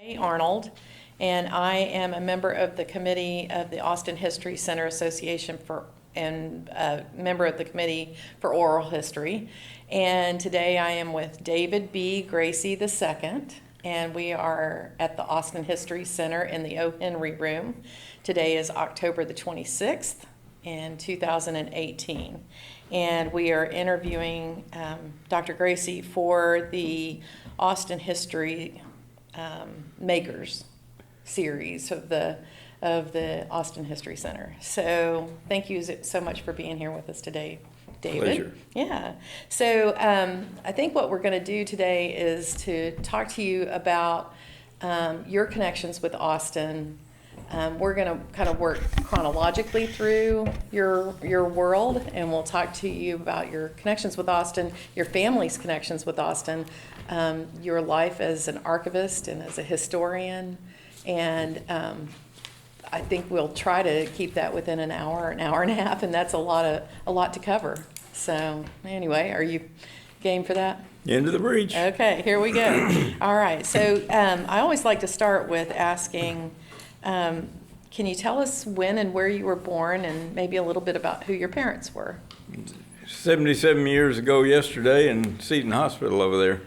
Kay Arnold, and I am a member of the committee of the Austin History Center Association and a member of the committee for oral history. And today I am with David B. Gracy II, and we are at the Austin History Center in the O. Henry Room. Today is October the 26th in 2018. And we are interviewing Dr. Gracy for the Austin History Makers series of the Austin History Center. So thank you so much for being here with us today, David. Pleasure. Yeah. So I think what we're going to do today is to talk to you about your connections with Austin. We're going to kind of work chronologically through your world, and we'll talk to you about your connections with Austin, your family's connections with Austin, your life as an archivist and as a historian, and I think we'll try to keep that within an hour and a half, and that's a lot to cover. So anyway, are you game for that? Into the breach. Okay, here we go. All right. So I always like to start with asking, can you tell us when and where you were born, and maybe a little bit about who your parents were? 77 years ago yesterday in Seton Hospital over there.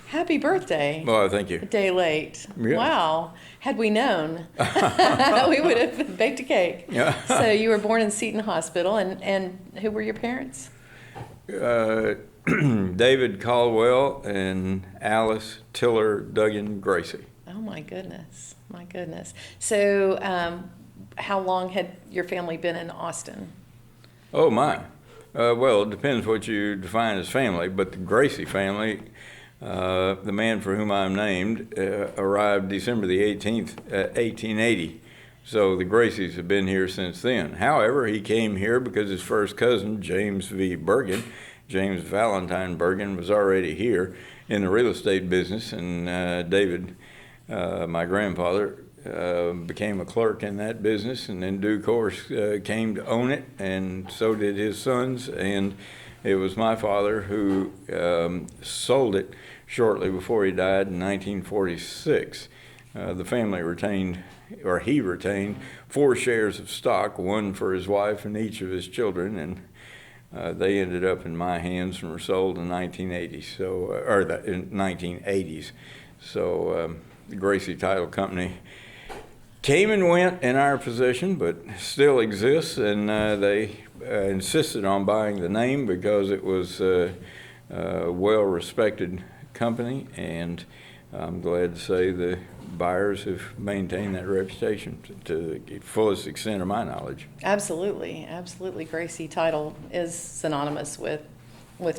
Happy birthday. Well, thank you. A day late. Yeah. Wow. Had we known, we would have baked a cake. Yeah. So you were born in Seton Hospital, and who were your parents? David Caldwell and Alice Tiller Duggan Gracy. Oh, my goodness. My goodness. So how long had your family been in Austin? Oh, my. Well, it depends what you define as family, but the Gracy family, the man for whom I'm named, arrived December the 18th, 1880. So the Gracys have been here since then. However, he came here because his first cousin, James Valentine Bergen, was already here in the real estate business, and David, my grandfather, became a clerk in that business, and in due course came to own it, and so did his sons, and it was my father who sold it shortly before he died in 1946. The family he retained 4 shares of stock, one for his wife and each of his children, and they ended up in my hands and were sold in 1980s, in 1980s. So the Gracy Title Company came and went in our possession, but still exists, and they insisted on buying the name because it was a well-respected company, and I'm glad to say the buyers have maintained that reputation to the fullest extent of my knowledge. Absolutely. Gracy Title is synonymous with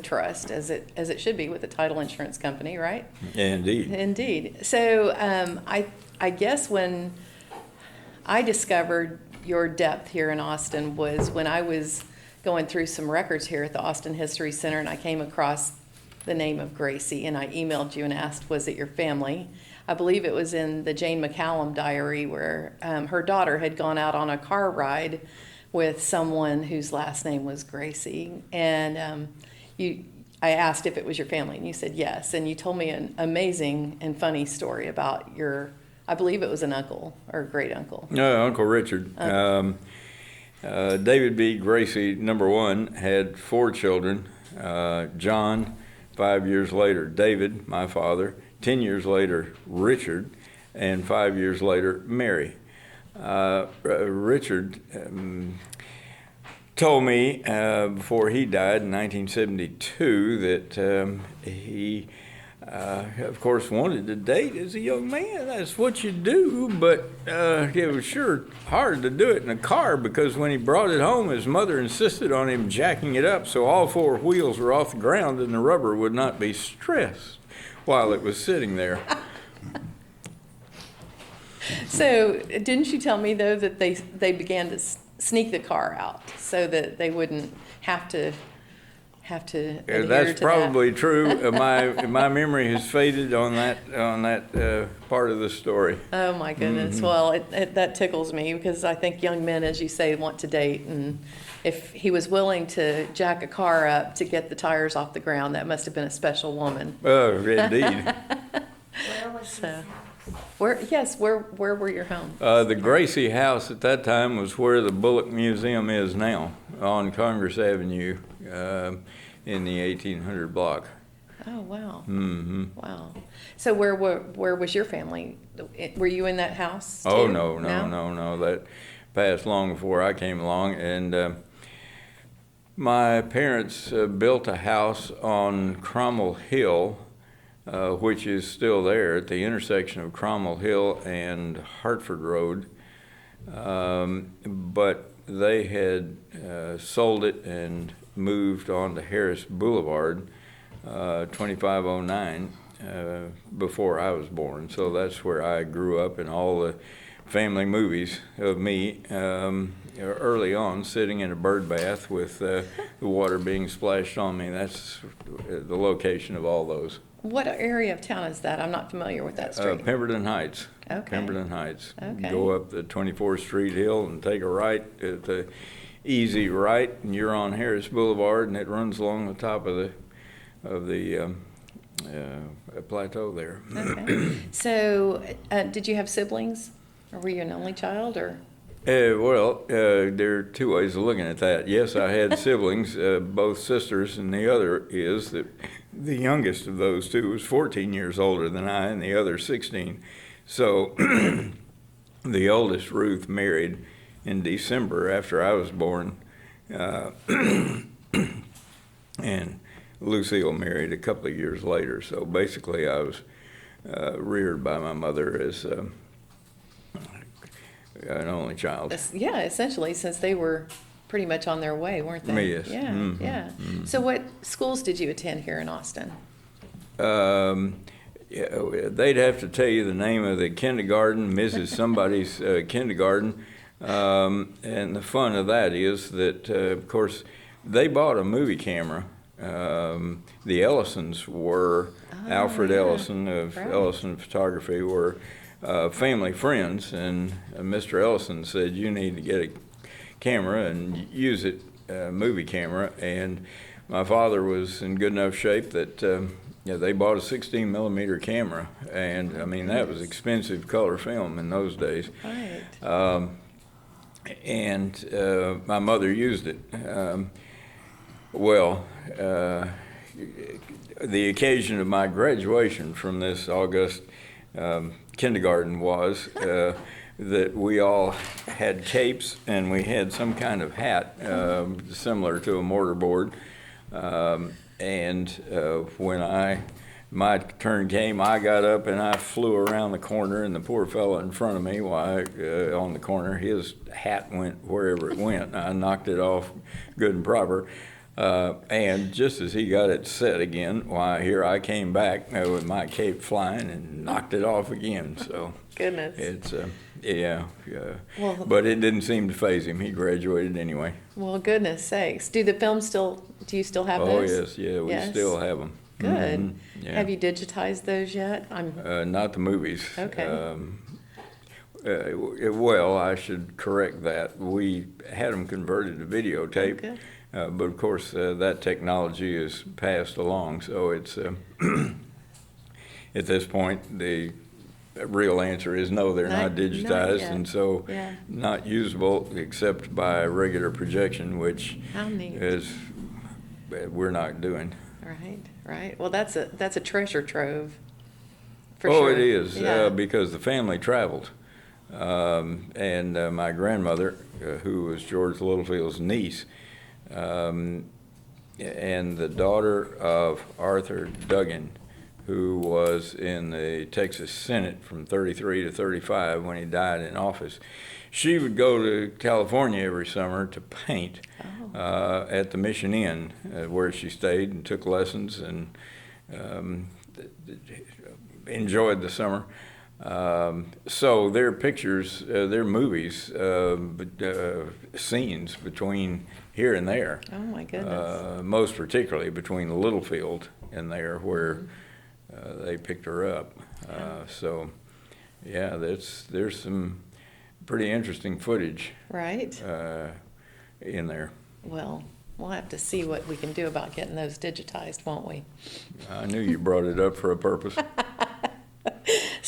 trust, as it should be with a title insurance company, right? Indeed. So I guess when I discovered your depth here in Austin was when I was going through some records here at the Austin History Center, and I came across the name of Gracy, and I emailed you and asked, was it your family? I believe it was in the Jane McCallum diary where her daughter had gone out on a car ride with someone whose last name was Gracy, and I asked if it was your family, and you said yes, and you told me an amazing and funny story about I believe it was an uncle or great uncle. No, Uncle Richard. David B. Gracy, number one, had 4 children. John, 5 years later, David, my father, 10 years later, Richard, and 5 years later, Mary. Richard told me before he died in 1972 that he of course wanted to date as a young man. That's what you do, but it was sure hard to do it in a car because when he brought it home, his mother insisted on him jacking it up so all 4 wheels were off the ground and the rubber would not be stressed while it was sitting there. So didn't you tell me, though, that they began to sneak the car out so that they wouldn't have to adhere that's to probably that? true. My memory has faded on that part of the story. Oh my goodness. Mm-hmm. Well, that tickles me because I think young men, as you say, want to date, and if he was willing to jack a car up to get the tires off the ground, that must have been a special woman. Oh, indeed. Where was his house? Where were your homes? The Gracy house at that time was where the Bullock Museum is now, on Congress Avenue, in the 1800 block. Oh, wow. Mm-hmm. Wow. So where was your family? Were you in that house too? Oh, no. That passed long before I came along. And my parents built a house on Cromwell Hill, which is still there at the intersection of Cromwell Hill and Hartford Road. But they had sold it and moved on to Harris Boulevard, 2509, before I was born. So that's where I grew up, in all the family movies of me early on, sitting in a bird bath with the water being splashed on me. That's the location of all those. What area of town is that? I'm not familiar with that street. Pemberton Heights. Okay. Pemberton Heights. Okay. Go up the 24th Street hill and take a right at the easy right, and you're on Harris Boulevard, and it runs along the top of the plateau there. Okay. So, did you have siblings, or were you an only child, or? There are two ways of looking at that. Yes, I had siblings, both sisters, and the other is that the youngest of those two was 14 years older than I, and the other 16. So the oldest, Ruth, married in December after I was born, and Lucille married a couple of years later. So basically I was reared by my mother as an only child. Yeah, essentially, since they were pretty much on their way, weren't they? Yes. Yeah, Mm-hmm. yeah. Mm-hmm. So what schools did you attend here in Austin? Yeah, they'd have to tell you the name of the kindergarten, Mrs. Somebody's kindergarten. And the fun of that is that, of course, they bought a movie camera. The Ellisons were, Alfred Ellison of Ellison Photography were family friends, and Mr. Ellison said, you need to get a camera and use it, movie camera. And my father was in good enough shape that they bought a 16 millimeter camera, and I mean that was expensive color film in those days. Right. And my mother used it. The occasion of my graduation from this august kindergarten was that we all had capes, and we had some kind of hat similar to a mortarboard. And when my turn came, I got up and I flew around the corner, and the poor fellow in front of me, on the corner, his hat went wherever it went. I knocked it off good and proper. And just as he got it set again, here I came back with my cape flying and knocked it off again. So Goodness. it's Well, but it didn't seem to faze him. He graduated anyway. well, goodness sakes. Do you still have Oh those? yes, we Yes. still have them. Good. Yeah. Have you digitized those yet? Not the movies. Okay. Well, I should correct that. We had them converted to videotape, good. but of course that technology is passed along. So it's at this point the real answer is no, they're not Not digitized, yet. and so Yeah. not usable except by regular projection, which How neat. we're not doing. Right. Well, that's a treasure trove. For Oh, sure. it is, Yeah. because the family traveled. And my grandmother, who was George Littlefield's niece, and the daughter of Arthur Duggan, who was in the Texas Senate from 33 to 35 when he died in office. She would go to California every summer to paint at the Mission Inn, where she stayed and took lessons and enjoyed the summer. So their pictures, their movies, scenes between here and there. Oh my goodness. Most particularly between Littlefield and there, where they picked her up. So, yeah, there's some pretty interesting footage Right. in there. Well, we'll have to see what we can do about getting those digitized, won't we? I knew you brought it up for a purpose.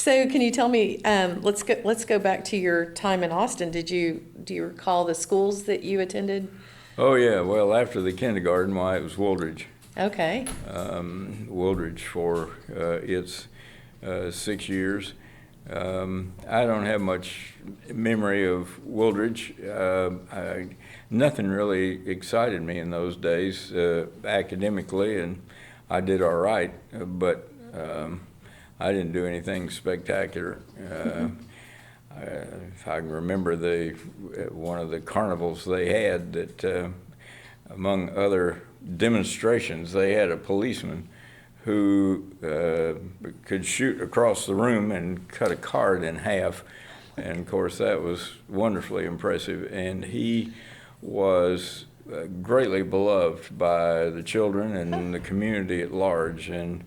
So can you tell me, let's go back to your time in Austin. Do you recall the schools that you attended? Oh, yeah. Well, after the kindergarten, why, it was Wooldridge. Okay. Wooldridge for its 6 years. I don't have much memory of Wooldridge. Nothing really excited me in those days academically, and I did all right, but I didn't do anything spectacular. If I can remember one of the carnivals they had, that among other demonstrations, they had a policeman who could shoot across the room and cut a card in half. And of course, that was wonderfully impressive. And he was greatly beloved by the children and the community at large. And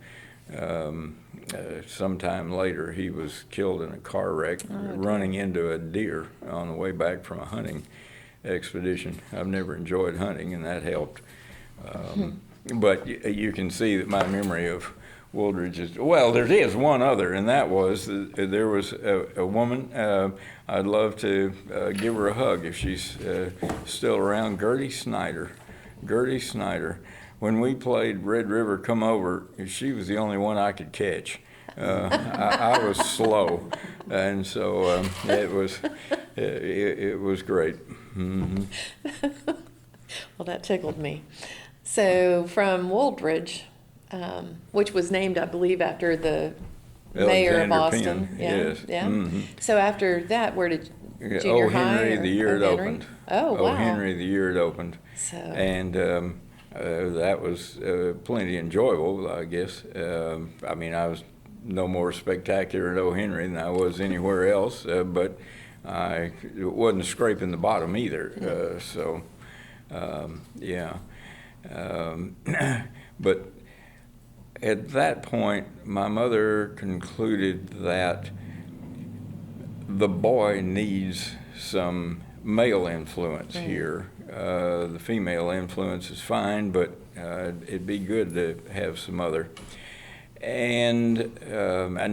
sometime later, he was killed in a car wreck running into a deer on the way back from a hunting expedition. I've never enjoyed hunting, and that helped. But you can see that my memory of Wooldridge is, well, there is one other, and that was there was a woman, I'd love to give her a hug if she's still around, Gertie Snyder. Gertie Snyder. When we played Red River Come Over, she was the only one I could catch. I was slow, and so it was great. Mm-hmm. Well, that tickled me. So from Wooldridge, which was named, I believe, after the mayor of Austin. Penn, yes. Yeah. Mm-hmm. So after that, where did junior high? Henry, the year it opened. Oh, wow. Henry, the year it opened. So. And that was plenty enjoyable, I guess. I mean, I was no more spectacular at O. Henry than I was anywhere else, but I wasn't scraping the bottom either. So, yeah. But at that point, my mother concluded that the boy needs some male influence here. The female influence is fine, but it'd be good to have some other. And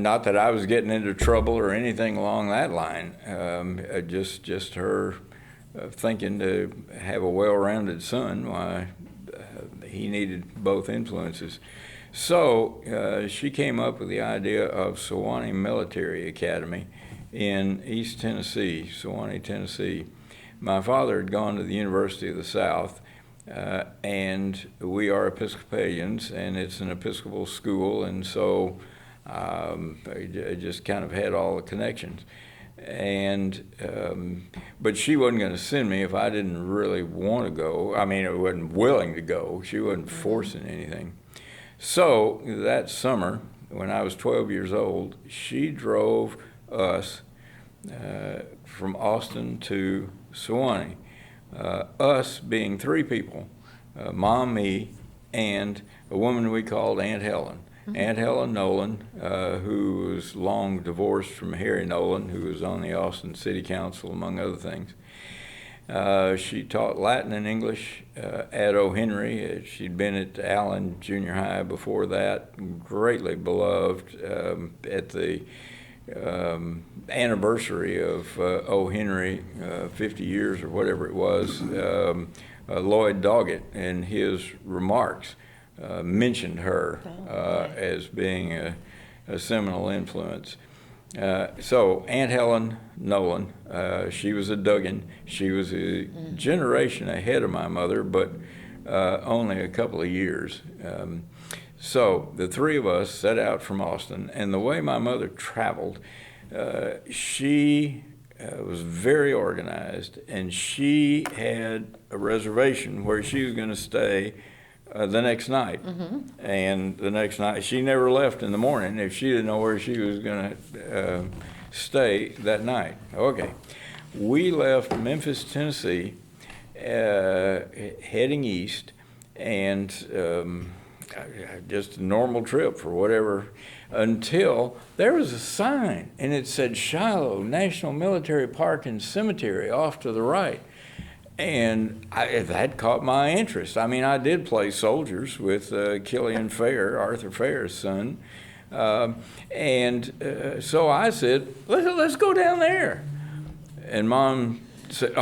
not that I was getting into trouble or anything along that line. Just her thinking to have a well-rounded son. Why, he needed both influences. So she came up with the idea of Sewanee Military Academy in East Tennessee, Sewanee, Tennessee. My father had gone to the University of the South, and we are Episcopalians, and it's an Episcopal school, and so I just kind of had all the connections. And but she wasn't going to send me if I didn't really want to go. I mean, I wasn't willing to go. She wasn't forcing anything. So that summer, when I was 12 years old, she drove us from Austin to Sewanee. Us being three people, Mom, me, and a woman we called Aunt Helen. Aunt Helen Nolan, who was long divorced from Harry Nolan, who was on the Austin City Council, among other things. She taught Latin and English at O. Henry. She'd been at Allen Junior High before that, greatly beloved. At the anniversary of O. Henry, 50 years or whatever it was, Lloyd Doggett, in his remarks, mentioned her as being a seminal influence. So Aunt Helen Nolan, she was a Duggan. She was a generation ahead of my mother, but only a couple of years. So the three of us set out from Austin, and the way my mother traveled, she was very organized, and she had a reservation where she was going to stay the next night. And the next night, she never left in the morning if she didn't know where she was going to stay that night. Okay. We left Memphis, Tennessee, heading east, and just a normal trip for whatever, until there was a sign, and it said Shiloh National Military Park and Cemetery off to the right. And that caught my interest. I mean, I did play soldiers with Killian Fair, Arthur Fair's son, So I said, let's go down there. And Mom said,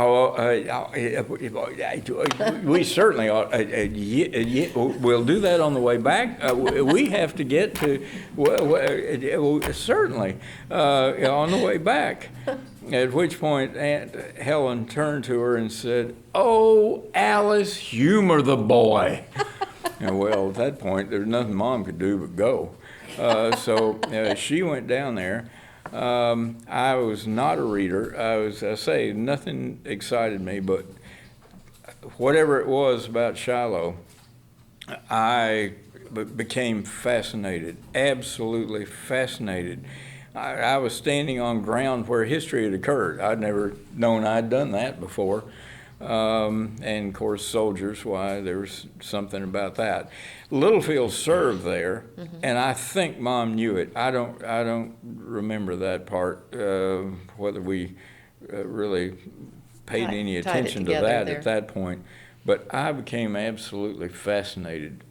we certainly ought, we'll do that on the way back. We have to get to, certainly, on the way back. At which point Aunt Helen turned to her and said, "Oh, Alice, humor the boy." And well, at that point, there's nothing Mom could do but go. So she went down there. I was not a reader. I say, nothing excited me, but whatever it was about Shiloh, I became fascinated, absolutely fascinated. I was standing on ground where history had occurred. I'd never known I'd done that before. And of course, soldiers, why, there was something about that. Littlefield served there, and I think Mom knew it. I don't remember that part, whether we really paid any attention to that at that point. But I became absolutely fascinated,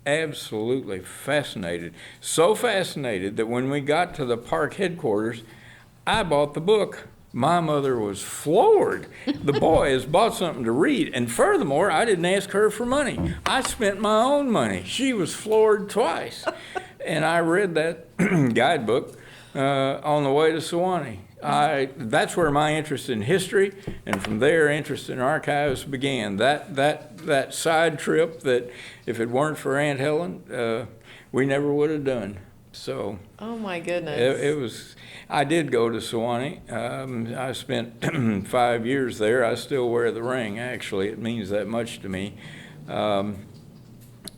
so fascinated that when we got to the park headquarters, I bought the book. My mother was floored. The boy has bought something to read. And furthermore, I didn't ask her for money. I spent my own money. She was floored twice. And I read that guidebook on the way to Sewanee. That's where my interest in history, and from there, interest in archives began. That side trip that, if it weren't for Aunt Helen, we never would have done. So. Oh my goodness. It was. I did go to Sewanee. I spent 5 years there. I still wear the ring. Actually, it means that much to me. The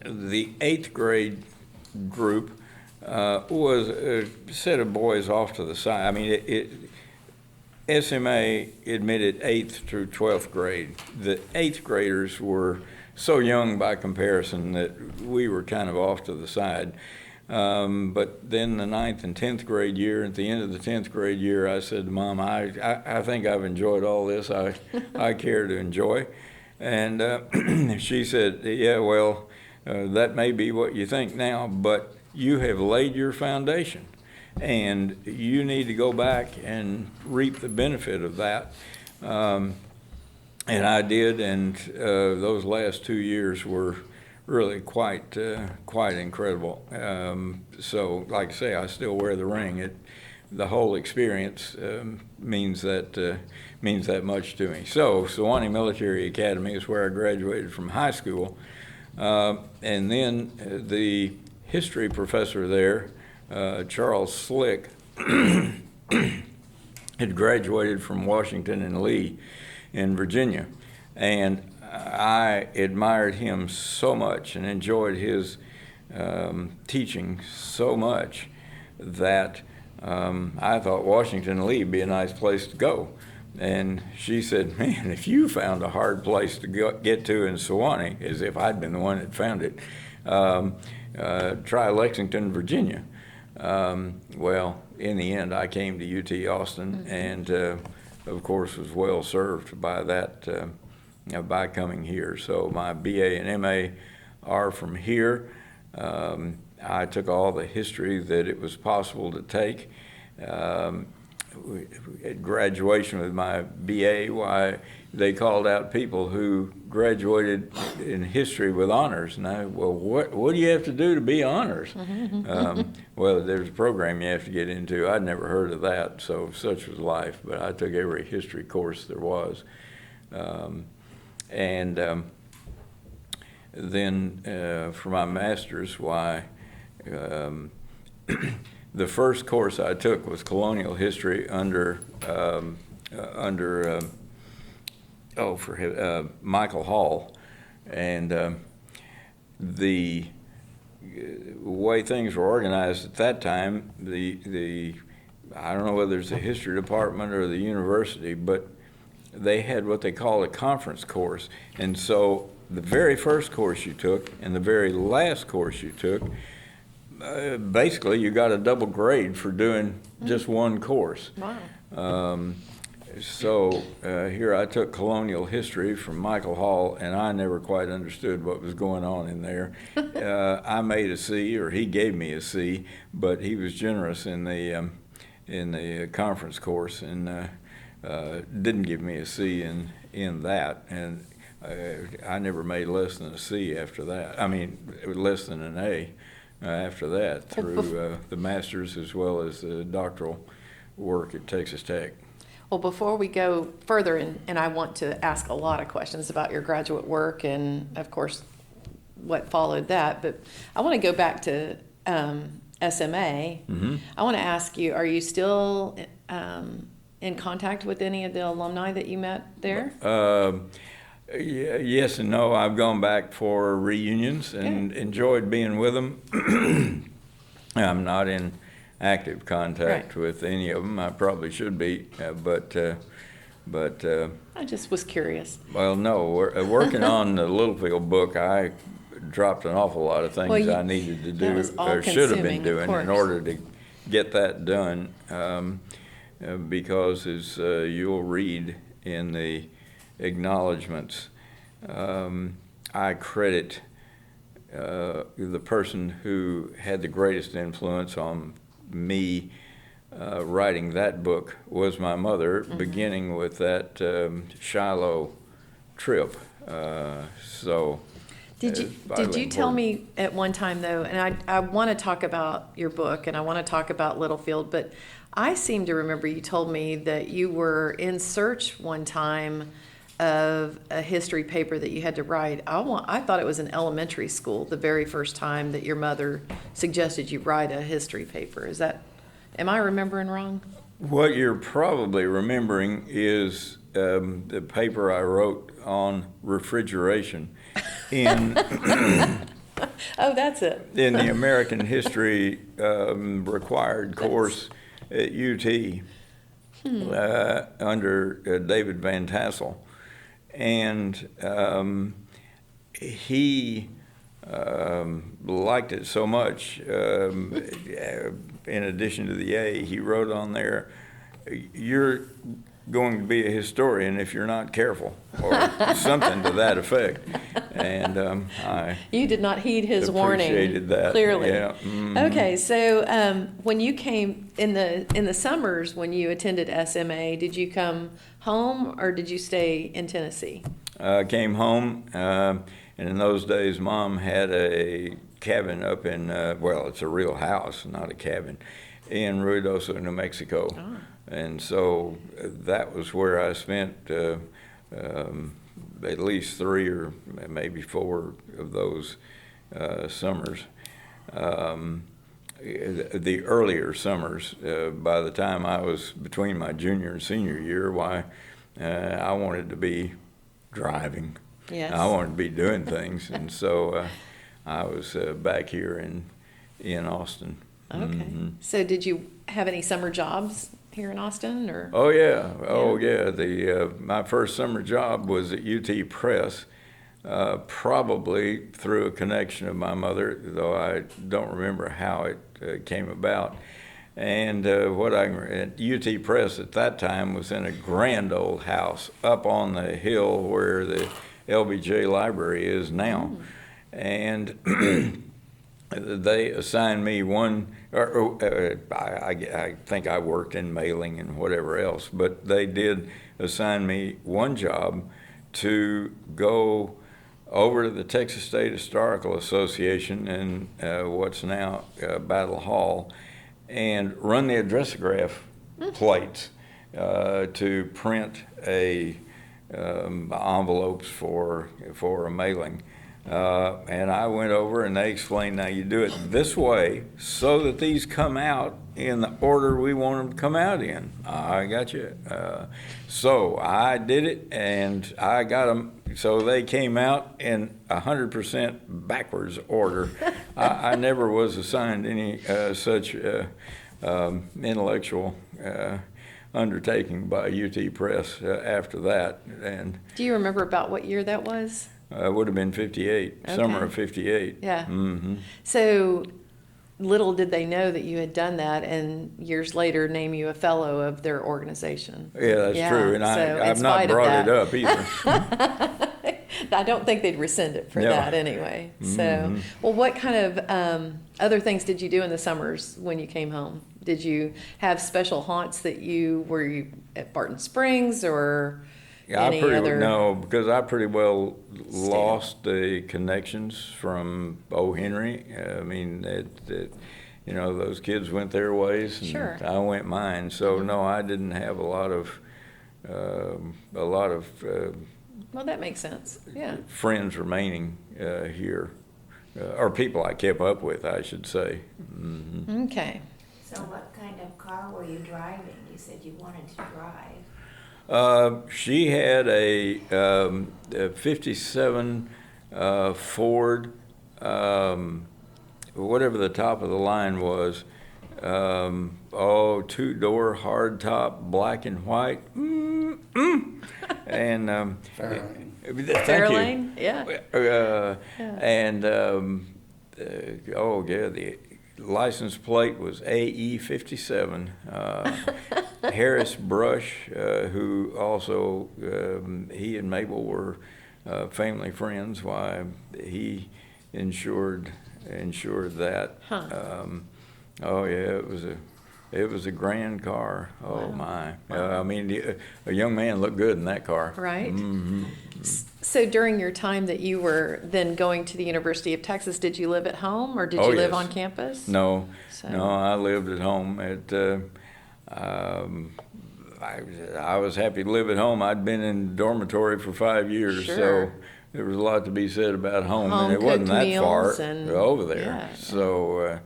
8th grade group was a set of boys off to the side. I mean, SMA admitted 8th through 12th grade. The 8th graders were so young by comparison that we were kind of off to the side. But then the 9th and 10th grade year, at the end of the 10th grade year, I said to Mom, I think I've enjoyed all this I care to enjoy. And she said, yeah, well, that may be what you think now, but you have laid your foundation. And you need to go back and reap the benefit of that. And I did, and those last 2 years were really quite incredible. So, like I say, I still wear the ring. The whole experience means that much to me. So, Sewanee Military Academy is where I graduated from high school, and then the history professor there, Charles Slick, had graduated from Washington and Lee in Virginia, and I admired him so much and enjoyed his teaching so much that I thought Washington and Lee would be a nice place to go. And she said, man, if you found a hard place to get to in Sewanee, as if I'd been the one that found it, try Lexington, Virginia. Well, in the end, I came to UT Austin, and of course was well served by that, by coming here. So my BA and MA are from here. I took all the history that it was possible to take. At graduation with my BA, why they called out people who graduated in history with honors, and what do you have to do to be honors? Well, there's a program you have to get into. I'd never heard of that, so such was life. But I took every history course there was, and then for my master's, why. The first course I took was colonial history under Michael Hall, and the way things were organized at that time, I don't know whether it's the history department or the university, but they had what they call a conference course, and so the very first course you took and the very last course you took, basically you got a double grade for doing just one course. Wow. So here I took colonial history from Michael Hall, and I never quite understood what was going on in there. I made a C, or he gave me a C, but he was generous in the conference course and didn't give me a C in that. And I never made less than a C after that. I mean, less than an A after that through the master's as well as the doctoral work at Texas Tech. Well, before we go further, and I want to ask a lot of questions about your graduate work and, of course, what followed that, but I want to go back to SMA. Mm-hmm. I want to ask you, are you still in contact with any of the alumni that you met there? Yes and no. I've gone back for reunions and enjoyed being with them. I'm not in active contact with any of them. I probably should be, but I just was curious. Well, no. Working on the Littlefield book, I dropped an awful lot of things I needed to do or should have been doing in order to get that done. Because as you'll read in the acknowledgments, I credit the person who had the greatest influence on me writing that book was my mother, beginning with that Shiloh trip. Did you tell me at one time, though, and I want to talk about your book and I want to talk about Littlefield, but I seem to remember you told me that you were in search one time of a history paper that you had to write. I thought it was in elementary school, the very first time that your mother suggested you write a history paper. Am I remembering wrong? What you're probably remembering is the paper I wrote on refrigeration in oh, that's it. in the American history required course at UT under David Van Tassel. And he liked it so much. In addition to the A, he wrote on there, "You're going to be a historian if you're not careful," or something to that effect. And you did not heed his warning. Appreciated that. Clearly. Yeah. Mm-hmm. Okay, so when you came in the summers when you attended SMA, did you come home or did you stay in Tennessee? Came home, and in those days, Mom had a cabin up in well, it's a real house, not a cabin, in Ruidoso, New Mexico. Oh. And so that was where I spent at least 3 or maybe 4 of those summers. The earlier summers, by the time I was between my junior and senior year, I wanted to be driving. Yes. I wanted to be doing things, and so I was back here in Austin. Okay. Mm-hmm. So did you have any summer jobs here in Austin, or? Oh yeah. My first summer job was at UT Press, probably through a connection of my mother, though I don't remember how it came about. And at UT Press at that time was in a grand old house up on the hill where the LBJ Library is now. And they assigned me one, I think I worked in mailing and whatever else, but they did assign me one job to go over to the Texas State Historical Association in what's now Battle Hall and run the addressograph plates to print envelopes for a mailing. And I went over and they explained, now you do it this way so that these come out in the order we want them to come out in. I got you. So I did it and I got them so they came out in 100% backwards order. I never was assigned any such intellectual undertaking by UT Press after that. And do you remember about what year that was? It would have been 58, Okay. Summer of 58. Yeah. Mm-hmm. So little did they know that you had done that, and years later name you a fellow of their organization. Yeah, that's true, and so I've in not spite of brought it that- up either. I don't think they'd rescind it for No. that anyway. So, well, what kind of other things did you do in the summers when you came home? Did you have special haunts that were you at Barton Springs or Yeah, any other? No, because I pretty well Stand. lost the connections from O. Henry. I mean, those kids went their ways, and Sure. I went mine. So no, I didn't have a lot of Well, that makes sense. Yeah. friends remaining here, or people I kept up with, I should say. Mm-hmm. Okay. So what kind of car were you driving? You said you wanted to drive. She had a 57 Ford, whatever the top of the line was. 2-door hardtop, black and white. And Fairlane. thank Fairlane? you. Yeah. And the license plate was AE57. Harris Brush, who also he and Mabel were family friends. Why he insured that. Huh. It was a grand car. Oh Wow. my! I mean, a young man looked good in that car. Right. Mm-hmm. So during your time that you were then going to the University of Texas, did you live at home or did Oh, you live yes. on campus? No, So- no, I lived at home. I was happy to live at home. I'd been in dormitory for 5 years, Sure. so there was a lot to be said about home, and it wasn't Home-cooked that far meals and- over there. yeah. So,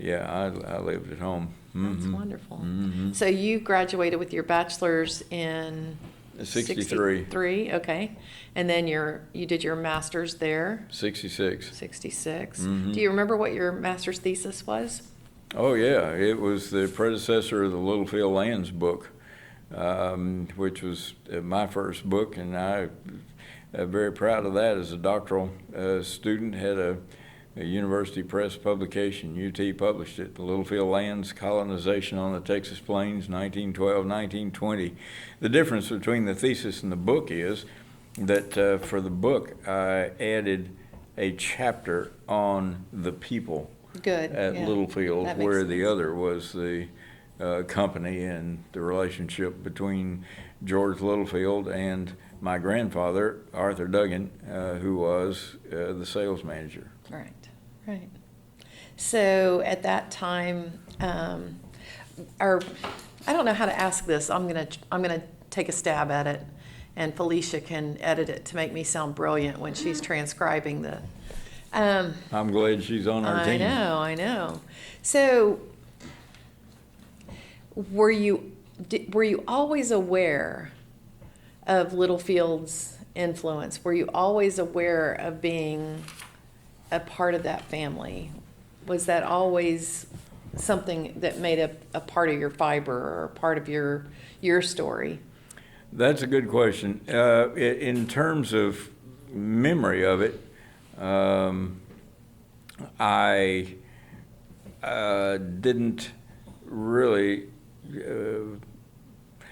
I lived at home. That's Mhm. wonderful. Mhm. So you graduated with your bachelor's in 63, 63, okay. And then you did your master's there, 66. 66. Mhm. Do you remember what your master's thesis was? Oh yeah, it was the predecessor of the Littlefield Lands book, which was my first book, and I'm very proud of that. As a doctoral student, had a University Press publication. UT published it, the Littlefield Lands, Colonization on the Texas Plains, 1912-1920. The difference between the thesis and the book is that for the book, I added a chapter on the people Good. at yeah. Littlefield, That makes where the sense. other was the company and the relationship between George Littlefield and my grandfather, Arthur Duggan, who was the sales manager. Right, right. So at that time, or I don't know how to ask this. I'm gonna take a stab at it, and Felicia can edit it to make me sound brilliant when she's transcribing the. I'm glad she's on our team. I know. So, were you always aware of Littlefield's influence? Were you always aware of being a part of that family? Was that always something that made a part of your fiber or a part of your story? That's a good question. In terms of memory of it, I didn't really.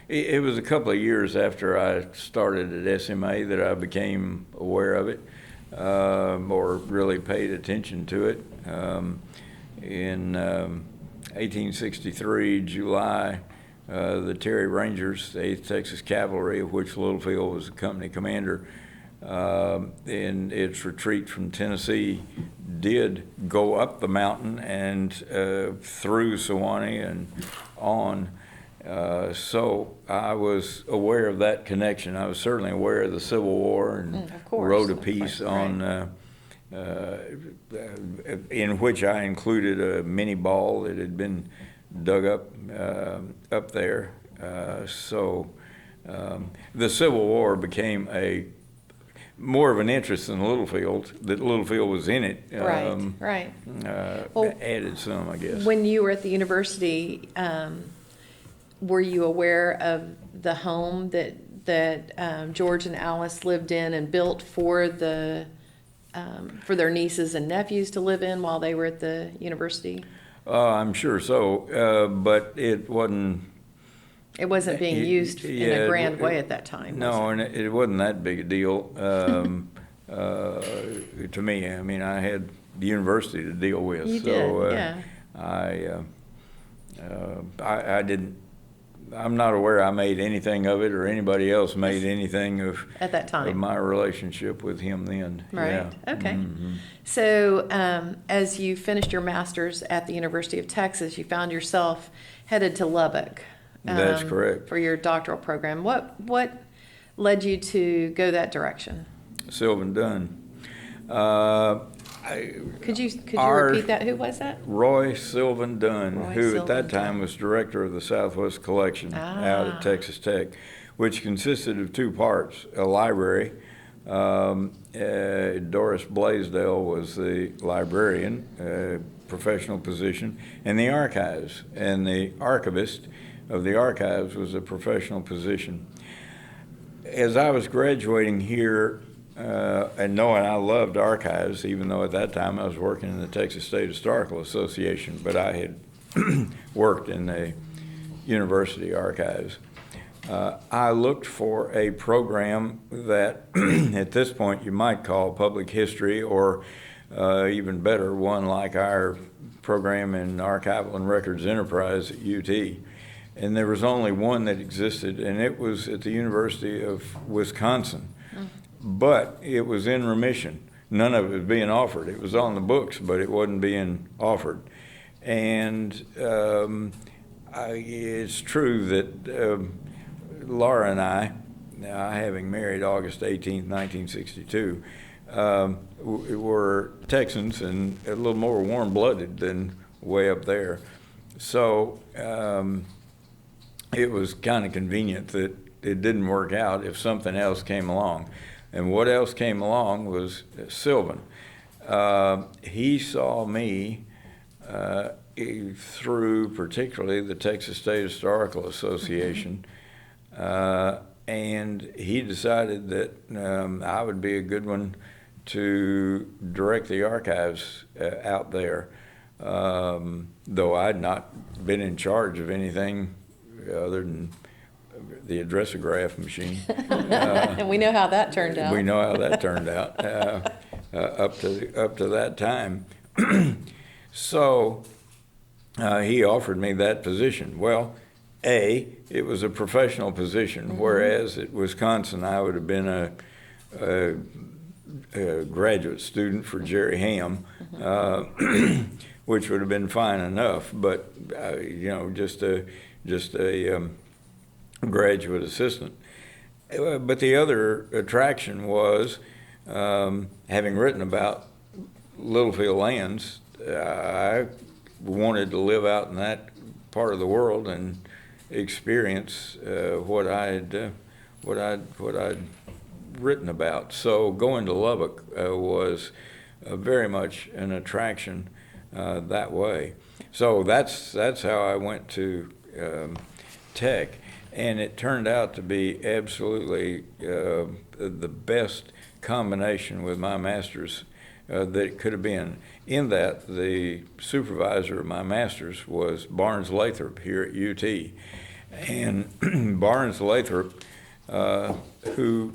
It was a couple of years after I started at SMA that I became aware of it, or really paid attention to it. In 1863, July, the Terry Rangers, the 8th Texas Cavalry, of which Littlefield was the company commander, in its retreat from Tennessee, did go up the mountain and through Sewanee and on. So I was aware of that connection. I was certainly aware of the Civil War and Of course. wrote a piece Right. on in which I included a mini ball that had been dug up there. So the Civil War became more of an interest in Littlefield. That Littlefield was in it. Right. Well, Added some, I guess. When you were at the university, were you aware of the home that George and Alice lived in and built for their nieces and nephews to live in while they were at the university? I'm sure so, but it wasn't. It wasn't being used in a grand way at that time. No, and it wasn't that big a deal to me. I mean, I had the university to deal with. You so, did, yeah. I didn't. I'm not aware I made anything of it or anybody else made anything of at that time of my relationship with him then. Right. Yeah. Okay. Mm-hmm. So as you finished your master's at the University of Texas, you found yourself headed to Lubbock. That's correct. For your doctoral program. What led you to go that direction? Sylvan Dunn. Could you repeat that? Who was that? Roy Sylvan Dunn, Roy who Sylvan at that time Dunn. was director of the Southwest Collection out at Texas Tech, which consisted of two parts: a library. Doris Blaisdell was the librarian, professional position, and the archives. And the archivist of the archives was a professional position. As I was graduating here, and knowing I loved archives, even though at that time I was working in the Texas State Historical Association, but I had worked in the university archives. I looked for a program that at this point you might call public history, or even better, one like our program in Archival and Records Enterprise at UT. And there was only one that existed, and it was at the University of Wisconsin. But it was in remission. None of it was being offered. It was on the books, but it wasn't being offered. And it's true that Laura and I, now having married August 18th, 1962, were Texans and a little more warm-blooded than way up there. So it was kind of convenient that it didn't work out if something else came along. And what else came along was Sylvan. He saw me through particularly the Texas State Historical Association, and he decided that I would be a good one to direct the archives out there, though I'd not been in charge of anything other than the addressograph machine. And we know how that turned out. We know how that turned out up to that time. So he offered me that position. Well, it was a professional position, whereas at Wisconsin I would have been a graduate student for Jerry Ham, which would have been fine enough. But just a graduate assistant. But the other attraction was, having written about Littlefield lands, I wanted to live out in that part of the world and experience what I'd written about. So going to Lubbock was very much an attraction that way. So that's how I went to Tech. And it turned out to be absolutely the best combination with my master's that it could have been. In that, the supervisor of my master's was Barnes Lathrop here at UT. And Barnes Lathrop, who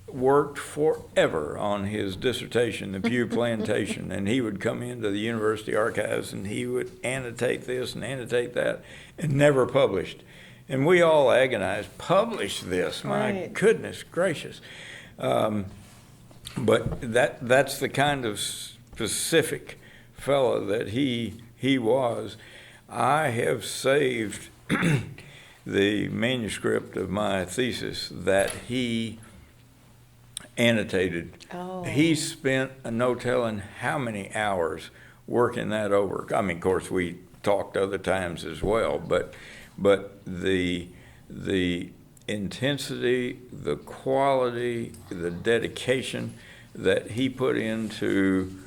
worked forever on his dissertation, The Pew Plantation, and he would come into the university archives and he would annotate this and annotate that, and never published. And we all agonized, publish this, my goodness gracious. But that's the kind of specific fellow that he was. I have saved the manuscript of my thesis that he annotated. Oh. He spent no telling how many hours working that over. I mean, of course, we talked other times as well, but the intensity, the quality, the dedication that he put into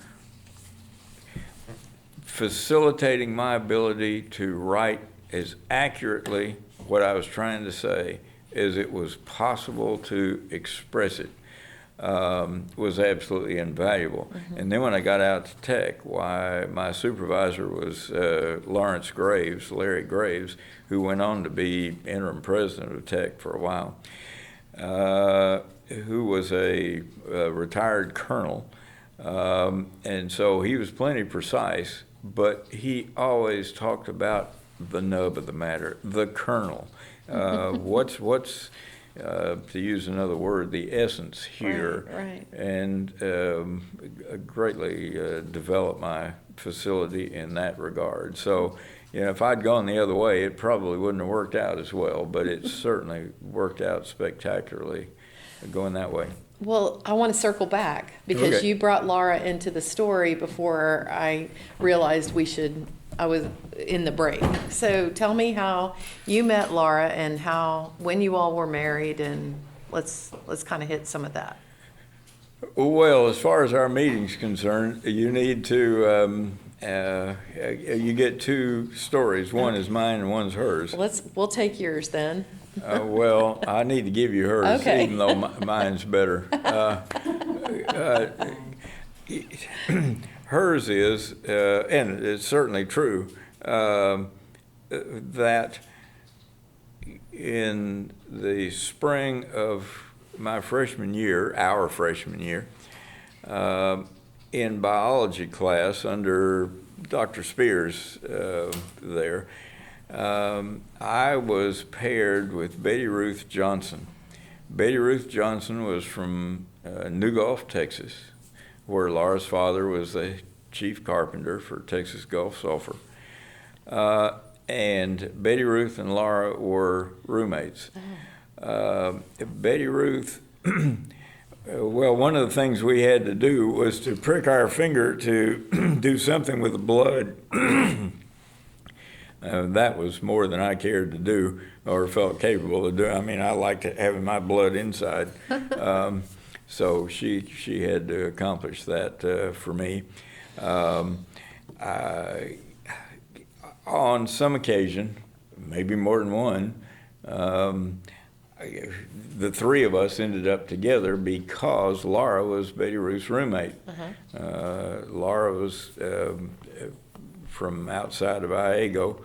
facilitating my ability to write as accurately what I was trying to say as it was possible to express it was absolutely invaluable. And then when I got out to Tech, why, my supervisor was Larry Graves, who went on to be interim president of Tech for a while, who was a retired colonel. And so he was plenty precise, but he always talked about the nub of the matter, the kernel. What's to use another word, the essence here, Right. and greatly developed my facility in that regard. So, if I'd gone the other way, it probably wouldn't have worked out as well, but it certainly worked out spectacularly going that way. Well, I want to circle back because Okay. you brought Laura into the story before I realized I was in the break. So tell me how you met Laura and when you all were married, and let's kind of hit some of that. Well, as far as our meeting's concerned, you need to, you get two stories. One is mine and one's hers. We'll take yours then. Well, I need to give you hers, Okay. even though mine's better. Hers is, and it's certainly true, that in the spring of our freshman year, in biology class under Dr. Spears there, I was paired with Betty Ruth Johnson. Betty Ruth Johnson was from New Gulf, Texas, where Laura's father was the chief carpenter for Texas Gulf Sulphur. And Betty Ruth and Laura were roommates. Betty Ruth, well, one of the things we had to do was to prick our finger to do something with the blood. That was more than I cared to do or felt capable of doing. I mean, I liked having my blood inside. So she had to accomplish that for me. On some occasion, maybe more than one, the three of us ended up together because Laura was Betty Ruth's roommate. Laura was from outside of Iego,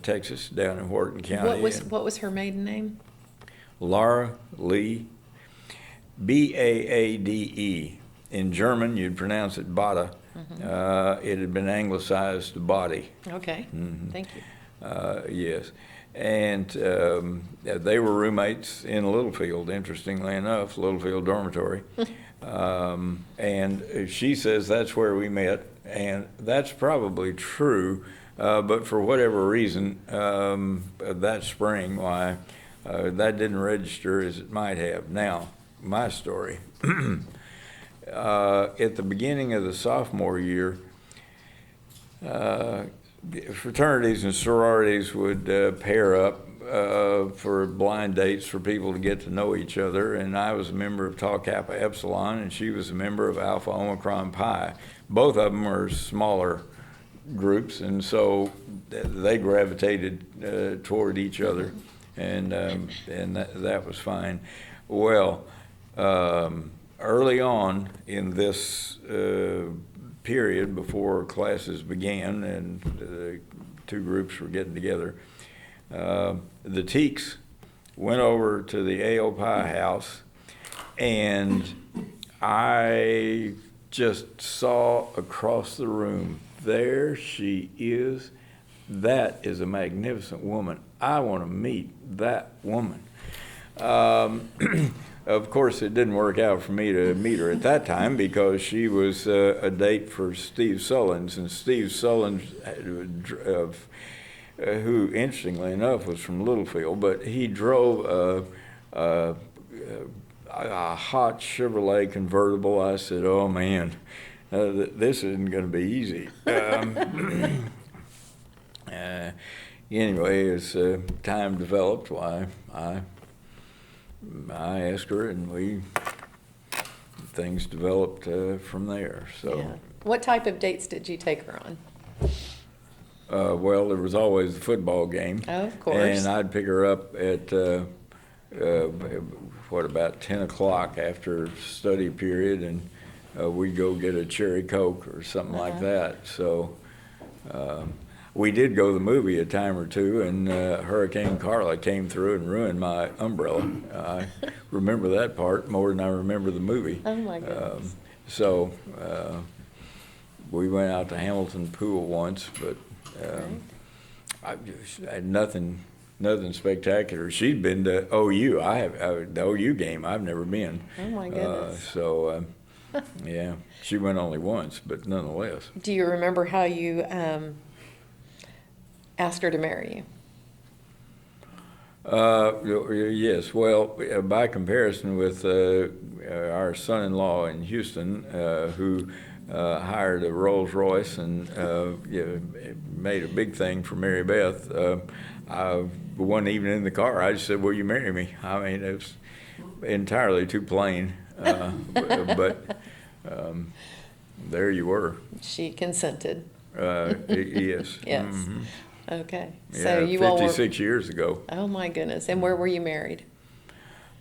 Texas, down in Wharton County. What was her maiden name? Laura Lee, Baade. In German, you'd pronounce it Bada. It had been anglicized to body. Okay, thank you. Yes. And they were roommates in Littlefield, interestingly enough, Littlefield Dormitory. And she says that's where we met, and that's probably true, but for whatever reason, that spring, why, that didn't register as it might have. Now, my story. At the beginning of the sophomore year, fraternities and sororities would pair up for blind dates for people to get to know each other, and I was a member of Tau Kappa Epsilon, and she was a member of Alpha Omicron Pi. Both of them were smaller groups, and so they gravitated toward each other, and that was fine. Well, early on in this period before classes began and the two groups were getting together, the Teeks went over to the A.O. Pi house, and I just saw across the room, there she is. That is a magnificent woman. I want to meet that woman. Of course, it didn't work out for me to meet her at that time because she was a date for Steve Sullins, and Steve Sullins, who interestingly enough was from Littlefield, but he drove a hot Chevrolet convertible. I said, "Oh man, this isn't going to be easy." Anyway, as time developed, why I asked her, and things developed from there. So, Yeah. What type of dates did you take her on? Well, there was always the football game. Oh, of course. And I'd pick her up at about 10 o'clock after study period, and we'd go get a cherry Coke or something like that. So we did go to the movie a time or two, and Hurricane Carla came through and ruined my umbrella. I remember that part more than I remember the movie. Oh, my goodness. So we went out to Hamilton Pool once, but I had nothing spectacular. She'd been to OU. The OU game I've never been. Oh, my goodness. So yeah, she went only once, but nonetheless. Do you remember how you asked her to marry you? Yes. Well, by comparison with our son-in-law in Houston, who hired a Rolls Royce and made a big thing for Mary Beth, one evening in the car, I just said, "Will you marry me?" I mean, it was entirely too plain, but there you were. She consented. Yes. Yes. Mm-hmm. Okay. Yeah, So you all were 56 years ago. Oh, my goodness. And where were you married?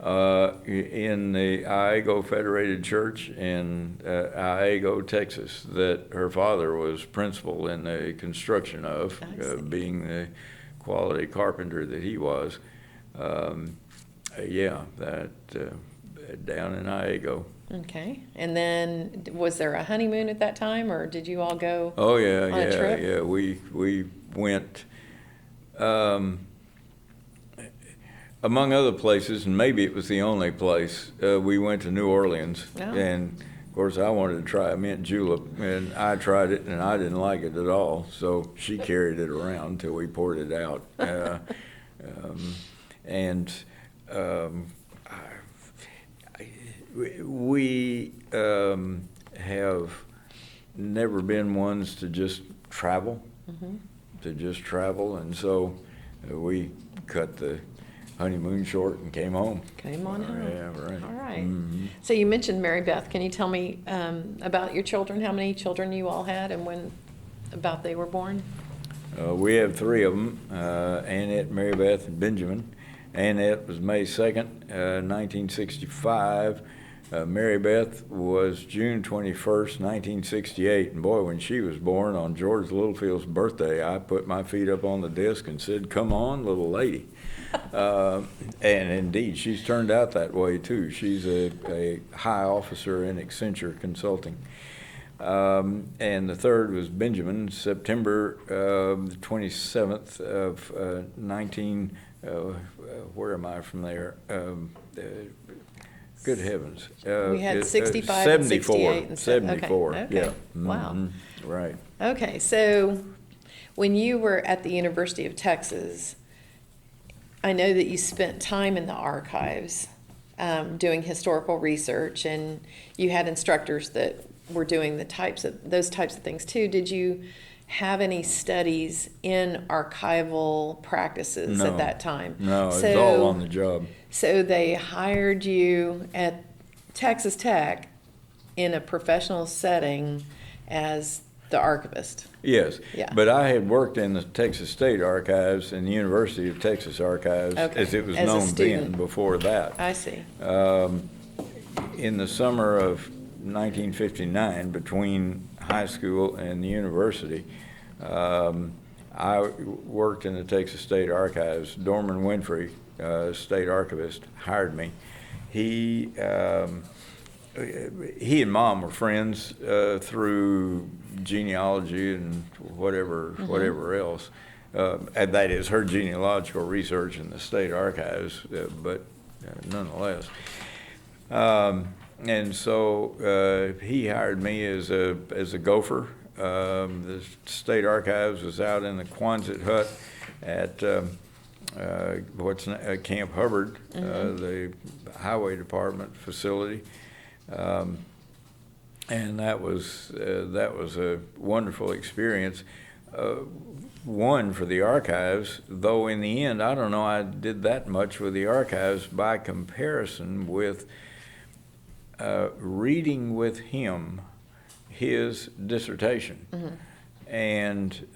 In the Iago Federated Church in Iago, Texas, that her father was principal in the construction of, being the quality carpenter that he was. Down in Iago. Okay. And then was there a honeymoon at that time, or did you all go Oh, yeah, on a trip? yeah. We went, among other places, and maybe it was the only place, we went to New Orleans. Oh. And, of course, I wanted to try a mint julep, and I tried it, and I didn't like it at all. So she carried it around until we poured it out. We have never been ones to just travel, and so we cut the honeymoon short and came home. Came on home. Yeah, right. All right. Mhm. So you mentioned Mary Beth. Can you tell me about your children? How many children you all had, and when about they were born? We have three of them, Annette, Mary Beth, and Benjamin. Annette was May 2nd, 1965. Mary Beth was June 21st, 1968. And boy, when she was born on George Littlefield's birthday, I put my feet up on the desk and said, "Come on, little lady." And indeed, she's turned out that way too. She's a high officer in Accenture Consulting. And the third was Benjamin, September 27th of 19. Where am I from there? Good heavens. We had 65 and 68 and 74, okay. yeah. Wow. Mm-hmm. Right. Okay, so when you were at the University of Texas, I know that you spent time in the archives doing historical research, and you had instructors that were doing those types of things too. Did you have any studies in archival practices at that time? No, it was all on the job. So they hired you at Texas Tech in a professional setting as the archivist. Yes, Yeah. but I had worked in the Texas State Archives and the University of Texas Archives, as it was As a known student. then, before that. I see. In the summer of 1959, between high school and the university, I worked in the Texas State Archives. Dorman Winfrey, state archivist, hired me. He and Mom were friends through genealogy and whatever else. And that is her genealogical research in the state archives, but nonetheless. And so he hired me as a gopher. The state archives was out in the Quonset hut at Camp Hubbard, the highway department facility, and that was a wonderful experience. One for the archives, though in the end I don't know I did that much with the archives by comparison with reading with him his dissertation. And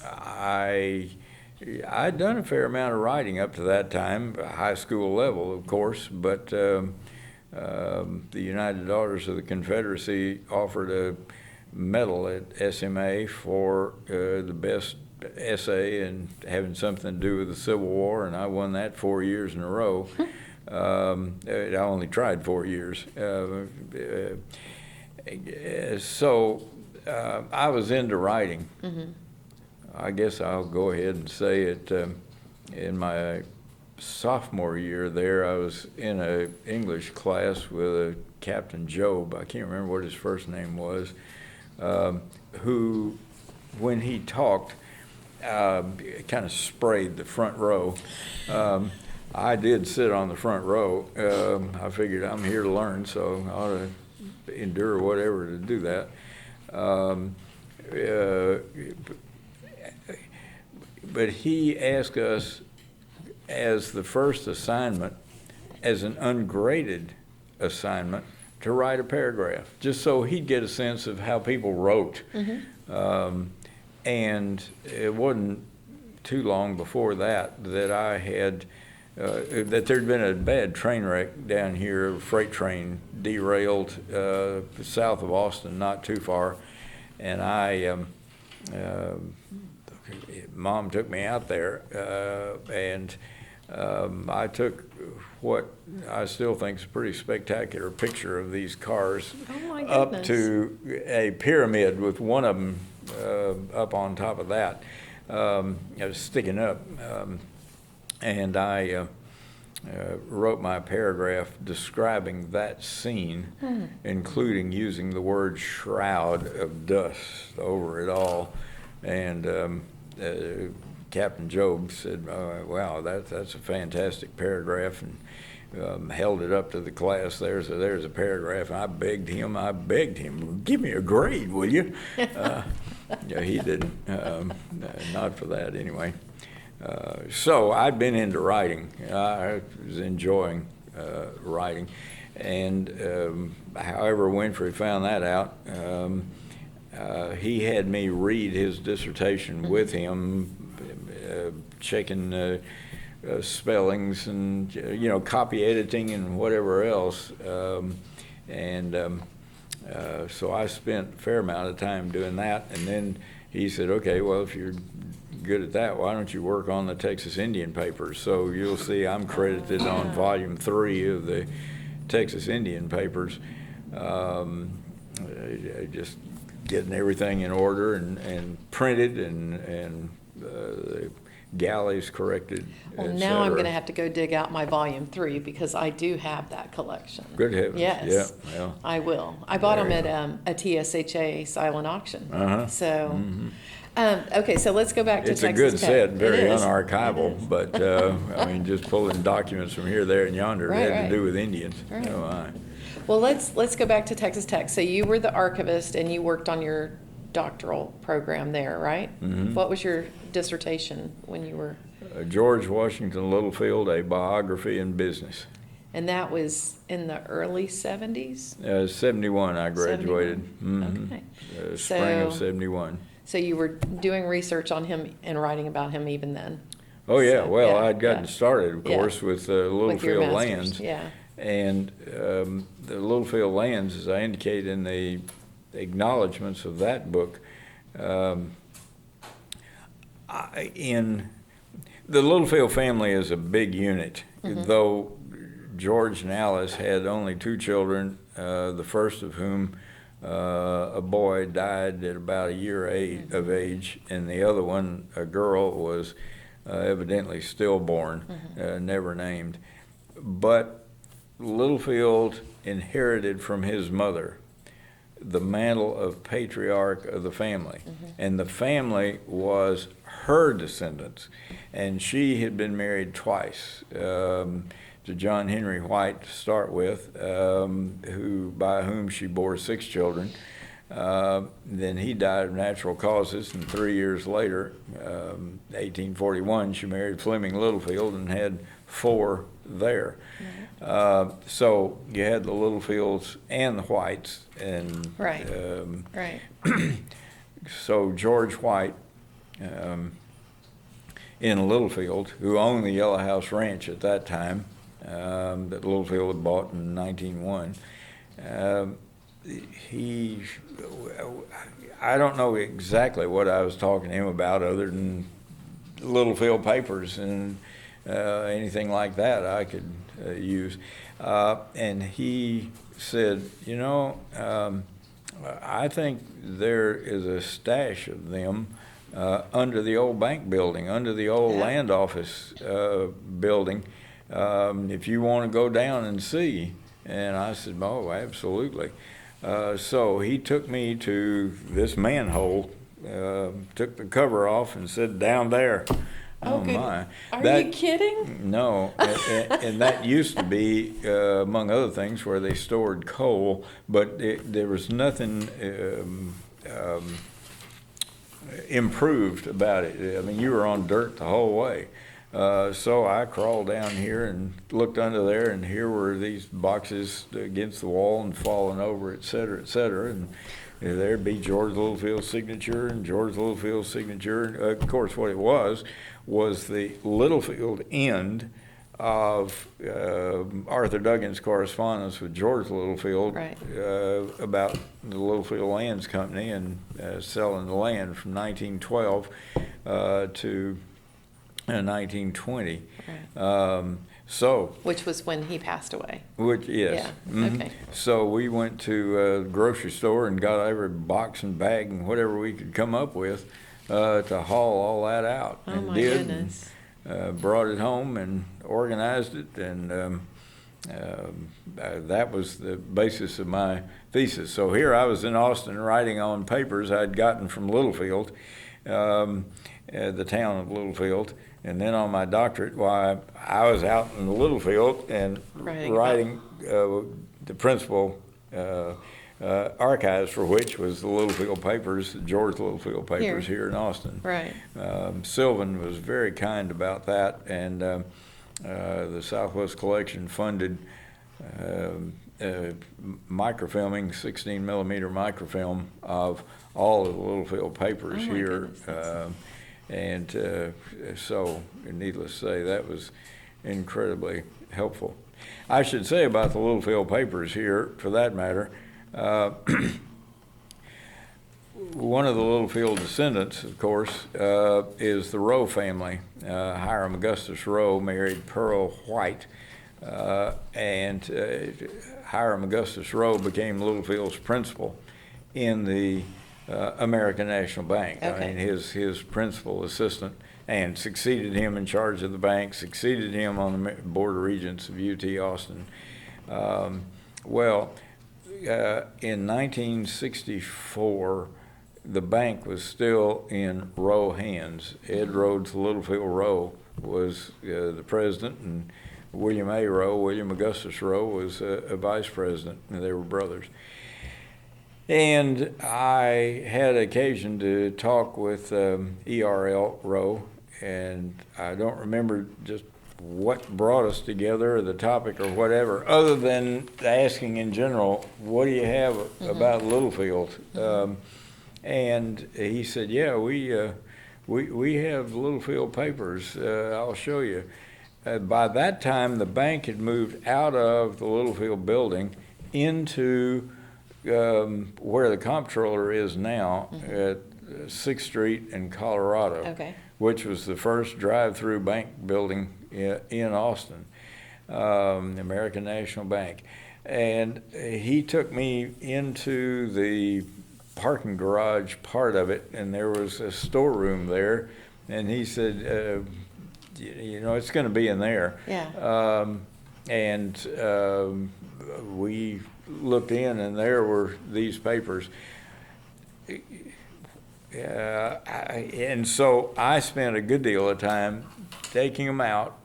I I'd done a fair amount of writing up to that time, high school level, of course, but the United Daughters of the Confederacy offered a medal at SMA for the best essay and having something to do with the Civil War, and I won that 4 years in a row. I only tried 4 years. So I was into writing. Mm-hmm. I guess I'll go ahead and say it. In my sophomore year there, I was in an English class with a Captain Job. I can't remember what his first name was, who, when he talked, kind of sprayed the front row. I did sit on the front row. I figured I'm here to learn, so I ought to endure whatever to do that. But he asked us as the first assignment, as an ungraded assignment, to write a paragraph, just so he'd get a sense of how people wrote. Mm-hmm. And it wasn't too long before that I had, that there'd been a bad train wreck down here, a freight train derailed south of Austin, not too far. And Mom took me out there, and I took what I still think is a pretty spectacular picture of these cars up to a pyramid with one of them up on top of that. It was sticking up, and I wrote my paragraph describing that scene, including using the word shroud of dust over it all. And Captain Job said, wow, that's a fantastic paragraph, and held it up to the class. There's a paragraph. And I begged him, give me a grade, will you? Yeah, he didn't, not for that anyway. So I'd been into writing. I was enjoying writing. And however Winfrey found that out, he had me read his dissertation with him, checking spellings and, copy editing and whatever else. So I spent a fair amount of time doing that. And then he said, okay, well, if you're good at that, why don't you work on the Texas Indian Papers? So you'll see I'm credited on volume 3 of the Texas Indian Papers. Just getting everything in order and printed and the galleys corrected. Well, now I'm going to have to go dig out my volume 3 because I do have that collection. Good heavens. Yes. Yeah, well, I will. I bought them at a TSHA silent auction. Uh-huh. So, Mm-hmm. okay, so let's go back to it's Texas a good Tech. set, very It is. unarchival, but I mean, just pulling documents from here, there, and yonder Right, had right. to do with Indians. Right. Oh, my. Well, let's go back to Texas Tech. So you were the archivist and you worked on your doctoral program there, right? Mm-hmm. What was your dissertation when you were? George Washington Littlefield, a biography in business. And that was in the early 70s? 71, I graduated. 71. Mm-hmm. Okay. Spring of 71. So you were doing research on him and writing about him even then? Oh, yeah. So, Well, yeah, I'd gotten yeah. started, of Yeah. course, with With your Littlefield master's, Lands. yeah. And the Littlefield Lands, as I indicate in the acknowledgments of that book, in the Littlefield family is a big unit, though George and Alice had only 2 children, the first of whom, a boy, died at about a year of age, and the other one, a girl, was evidently stillborn, never named. But Littlefield inherited from his mother the mantle of patriarch of the family. And the family was her descendants. And she had been married twice, to John Henry White to start with, by whom she bore 6 children. Then he died of natural causes, and 3 years later, 1841, she married Fleming Littlefield and had 4 there. So you had the Littlefields and the Whites, and Right. Right. so George White in Littlefield, who owned the Yellow House Ranch at that time, that Littlefield had bought in 1901. I don't know exactly what I was talking to him about other than Littlefield papers and anything like that I could use. And he said, I think there is a stash of them under the old bank building, under the old land office building, if you want to go down and see. And I said, oh, absolutely. So he took me to this manhole, took the cover off and said, down there. Oh my. Are you kidding? No, and that used to be, among other things, where they stored coal, but there was nothing improved about it. I mean, you were on dirt the whole way. So I crawled down here and looked under there, and here were these boxes against the wall and falling over, et cetera, and there'd be George Littlefield's signature and George Littlefield's signature. Of course, what it was the Littlefield end of Arthur Duggan's correspondence with George Littlefield about the Littlefield Lands Company and selling the land from 1912 to 1920. Which was when he passed away. Yes. Yeah. Mm-hmm. Okay. So we went to the grocery store and got every box and bag and whatever we could come up with to haul all that out. Oh, and my did, goodness. And, brought it home and organized it, and that was the basis of my thesis. So here I was in Austin writing on papers I'd gotten from Littlefield, the town of Littlefield. And then on my doctorate, I was out in Littlefield and writing the principal archives for which was the Littlefield papers, the George Littlefield papers here in Austin. Right. Sylvan was very kind about that, and the Southwest Collection funded microfilming, 16 millimeter microfilm of all of the Littlefield papers here. And so, needless to say, that was incredibly helpful. I should say about the Littlefield papers here, for that matter, one of the Littlefield descendants, of course, is the Rowe family. Hiram Augustus Rowe married Pearl White, and Hiram Augustus Rowe became Littlefield's principal in the American National Bank. Okay. I mean, his principal assistant, and succeeded him in charge of the bank, succeeded him on the Board of Regents of UT Austin. In 1964, the bank was still in Rowe hands. Ed Rhodes Littlefield Rowe was the president, and William Augustus Rowe was a vice president, and they were brothers. And I had occasion to talk with E.R.L. Rowe, and I don't remember just what brought us together or the topic or whatever, other than asking in general, what do you have about Littlefield? And he said, yeah, we have Littlefield papers. I'll show you. By that time, the bank had moved out of the Littlefield building into where the comptroller is now at 6th Street in Colorado, which was the first drive-through bank building in Austin, the American National Bank. And he took me into the parking garage part of it, and there was a storeroom there, and he said, it's going to be in there. Yeah. We looked in, and there were these papers. And so I spent a good deal of time taking them out,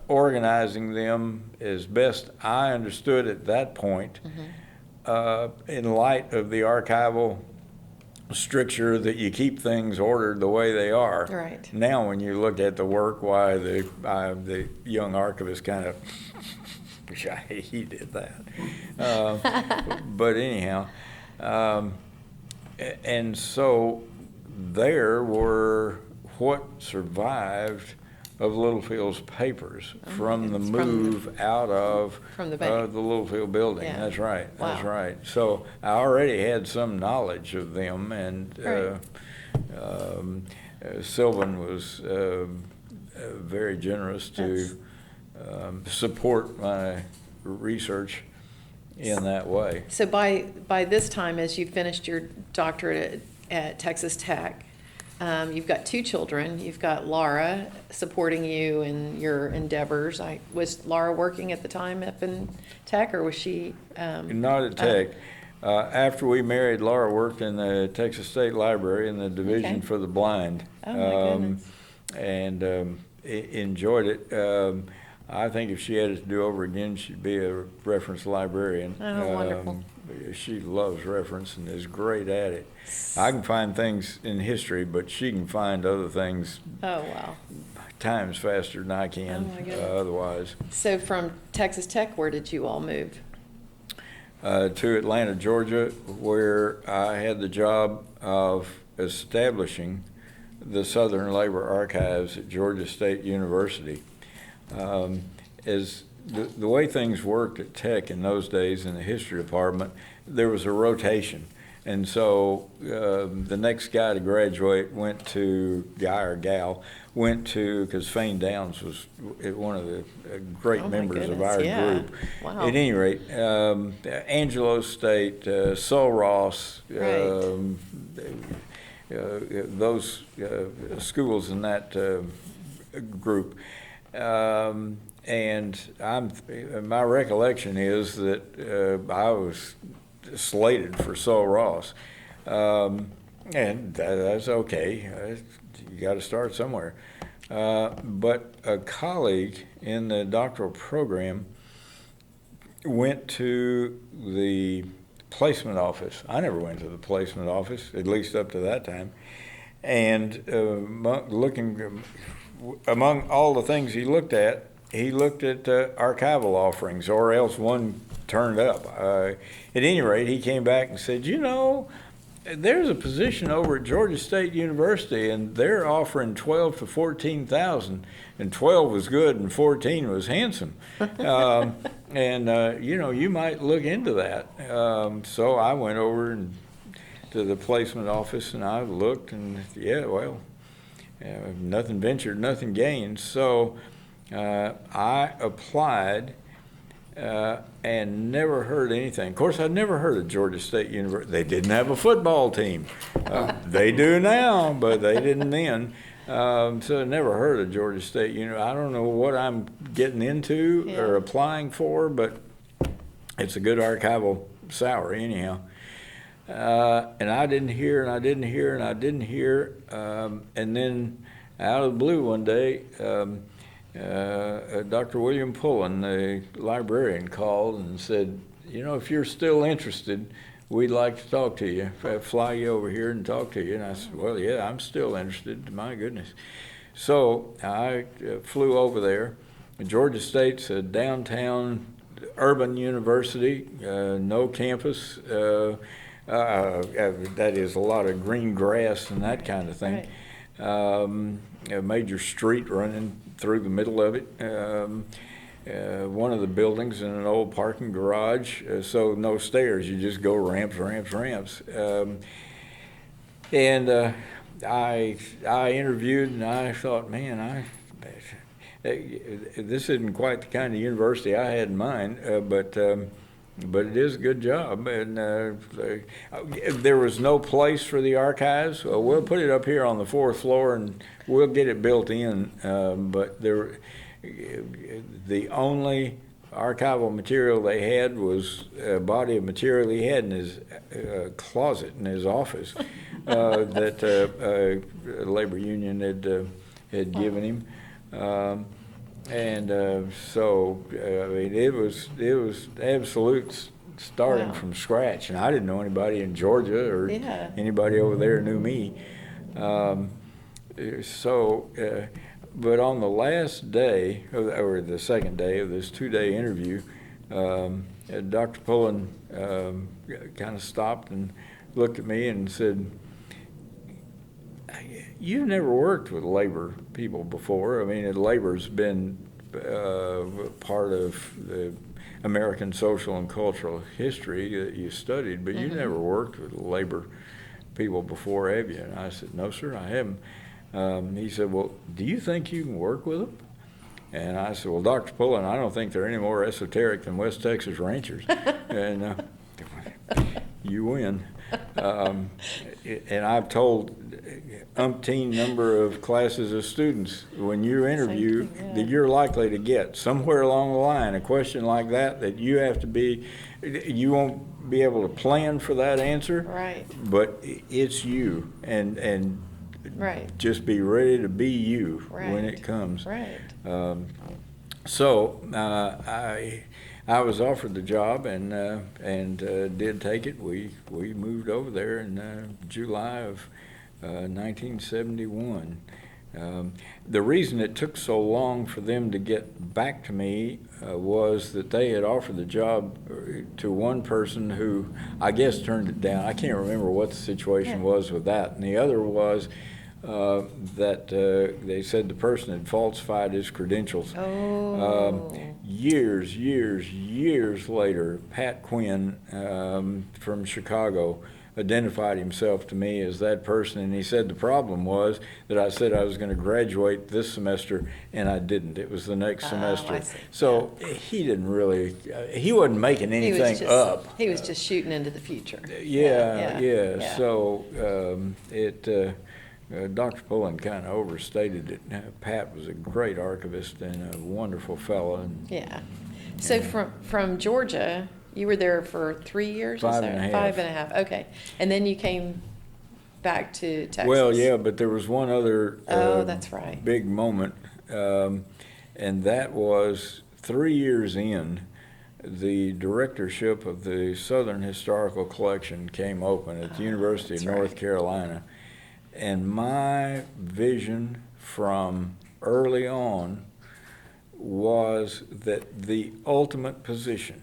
organizing them as best I understood at that point, in light of the archival stricture that you keep things ordered the way they are. Right. Now, when you look at the work, why the young archivist kind of wish he did that. But anyhow, and so there were what survived of Littlefield's papers from the goodness, move out of from the bank. the Littlefield building. Yeah. That's right. That's Wow. right. So I already had some knowledge of them, and Right. Sylvan was very generous to support my research in that way. So by this time, as you finished your doctorate at Texas Tech, you've got 2 children. You've got Laura supporting you in your endeavors. Was Laura working at the time up in Tech, or was she? Not at Tech. After we married, Laura worked in the Texas State Library in the Division Okay. for the Blind. Oh, my goodness. And enjoyed it. I think if she had it to do over again, she'd be a reference librarian. Oh, wonderful. She loves reference and is great at it. I can find things in history, but she can find other things Oh, wow. times faster than I can Oh, my goodness. otherwise. So from Texas Tech, where did you all move? To Atlanta, Georgia, where I had the job of establishing the Southern Labor Archives at Georgia State University. As the way things worked at Tech in those days in the history department, there was a rotation. And so the next guy to graduate went to, guy or gal, went to, because Fane Downs was one of the great Oh, my members of goodness, our yeah. group. Wow. At any rate, Angelo State, Sul Ross, Right. those schools in that group. And my recollection is that I was slated for Sul Ross. And that's okay. You got to start somewhere. But a colleague in the doctoral program went to the placement office. I never went to the placement office, at least up to that time. And looking among all the things he looked at archival offerings, or else one turned up. At any rate, he came back and said, you know, there's a position over at Georgia State University, and they're offering 12 to 14,000, and 12 was good, and 14 was handsome, and you know, you might look into that. So I went over to the placement office, and I looked, and yeah, well, nothing ventured, nothing gained. So I applied. And never heard anything. Of course, I'd never heard of Georgia State University. They didn't have a football team. They do now, but they didn't then. So I never heard of Georgia State University. I don't know what I'm getting into or applying for, but it's a good archival salary anyhow. And I didn't hear, and I didn't hear, and I didn't hear. And then out of the blue one day, Dr. William Pullen, the librarian, called and said, you know, if you're still interested, we'd like to talk to you, fly you over here and talk to you. And I said, well, yeah, I'm still interested, my goodness. So I flew over there. Georgia State's a downtown urban university, no campus. That is a lot of green grass and that kind of thing. Right. A major street running through the middle of it. One of the buildings in an old parking garage, so no stairs. You just go ramps. And I interviewed, and I thought, man, this isn't quite the kind of university I had in mind, but it is a good job. And there was no place for the archives. We'll put it up here on the 4th floor, and we'll get it built in. But the only archival material they had was a body of material he had in his closet in his office that a labor union had given him. So I mean, it was absolute starting from scratch, and I didn't know anybody in Georgia or anybody over there knew me. But on the last day, or the second day of this 2-day interview, Dr. Pullen kind of stopped and looked at me and said, you've never worked with labor people before. I mean, labor's been part of the American social and cultural history that you studied, but you never worked with labor people before, have you? And I said, no, sir, I haven't. He said, well, do you think you can work with them? And I said, well, Dr. Pullen, I don't think they're any more esoteric than West Texas ranchers. And you win. And I've told umpteen number of classes of students, when you interview, that you're likely to get somewhere along the line a question like that you have to be, you won't be able to plan for that answer. Right. But it's you, and right. just be ready to be you Right. when it comes. Right. So I was offered the job and did take it. We moved over there in July of 1971. The reason it took so long for them to get back to me was that they had offered the job to one person who I guess turned it down. I can't remember what the situation was with that. And the other was that they said the person had falsified his credentials. Years later, Pat Quinn from Chicago identified himself to me as that person, and he said the problem was that I said I was going to graduate this semester, and I didn't. It was the next semester. I see. So he didn't really, he wasn't making anything up. He was just shooting into the future. Yeah. So Dr. Pullen kind of overstated it. Pat was a great archivist and a wonderful fellow. And, yeah. So from Georgia, you were there for 3 years? 5 and a half. 5 and a half, okay. And then you came back to Texas? Well, yeah, but there was one other that's right. big moment, and that was 3 years in, the directorship of the Southern Historical Collection came open at the University of North Carolina. And my vision from early on was that the ultimate position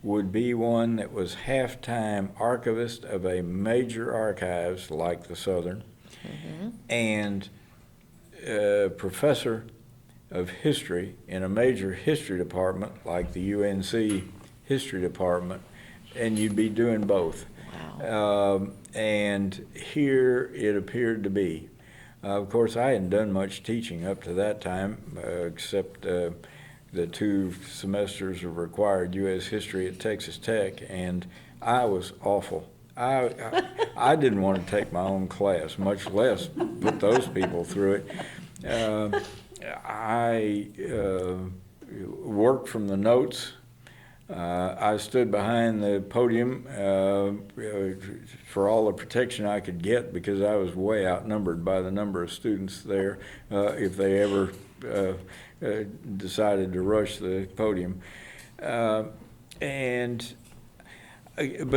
would be one that was half-time archivist of a major archives like the Southern and professor of history in a major history department like the UNC history department, and you'd be doing both. Wow. And here it appeared to be. Of course, I hadn't done much teaching up to that time, except the 2 semesters of required U.S. history at Texas Tech, and I was awful. I didn't want to take my own class, much less put those people through it. I worked from the notes. I stood behind the podium for all the protection I could get because I was way outnumbered by the number of students there if they ever decided to rush the podium. But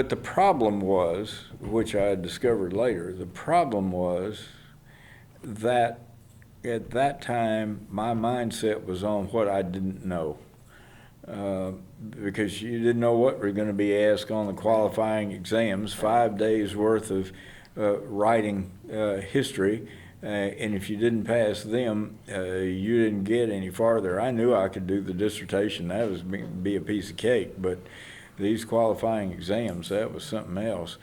the problem was, which I discovered later, the problem was that at that time my mindset was on what I didn't know. Because you didn't know what were going to be asked on the qualifying exams, 5 days worth of writing history, and if you didn't pass them, you didn't get any farther. I knew I could do the dissertation, that was be a piece of cake, but these qualifying exams, that was something else.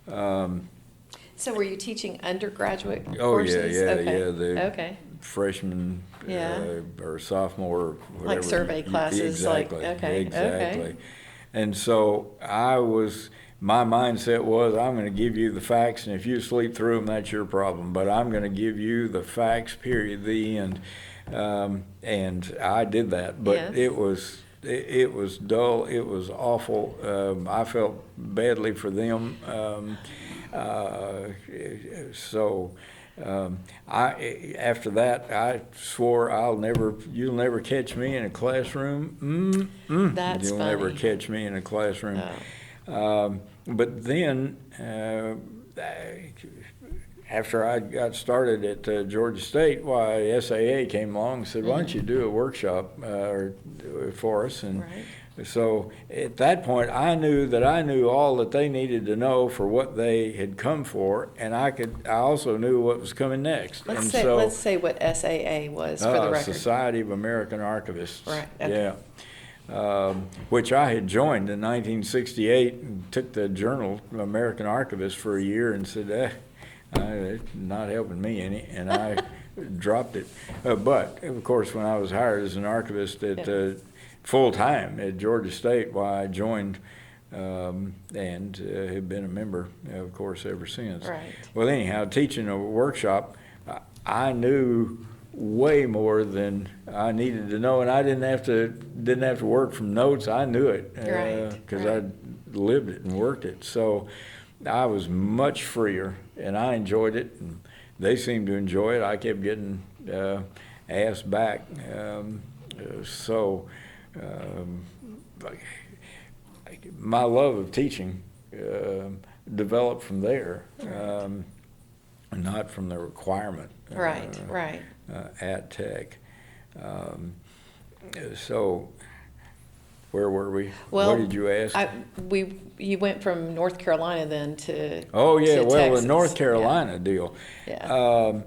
So were you teaching undergraduate Oh, courses? The freshman or sophomore, or whatever. Like survey classes? Exactly. Okay. And so my mindset was, I'm going to give you the facts, and if you sleep through them, that's your problem. But I'm going to give you the facts, period, the end. And I did that, but it was dull. It was awful. I felt badly for them. After that, I swore you'll never catch me in a classroom. That's You'll funny. never catch me in a classroom. But then, after I got started at Georgia State, SAA came along and said, why don't you do a workshop for us? And So at that point, I knew that I knew all that they needed to know for what they had come for, and I also knew what was coming next. Let's say what SAA was for the record. Society of American Archivists. Right. Okay. Yeah. Which I had joined in 1968 and took the journal American Archivist for a year and said, it's not helping me any, and I dropped it. But of course, when I was hired as an archivist at full-time at Georgia State, why I joined and have been a member, of course, ever since. Right. Well, anyhow, teaching a workshop, I knew way more than I needed to know, and I didn't have to work from notes. I knew it because I lived it and worked it. So I was much freer, and I enjoyed it, and they seemed to enjoy it. I kept getting asked back. My love of teaching developed from there, not from the requirement. Right. At Tech. So, where were we? Well, what did you ask? You went from North Carolina then to the Texas. North Carolina deal. Yeah.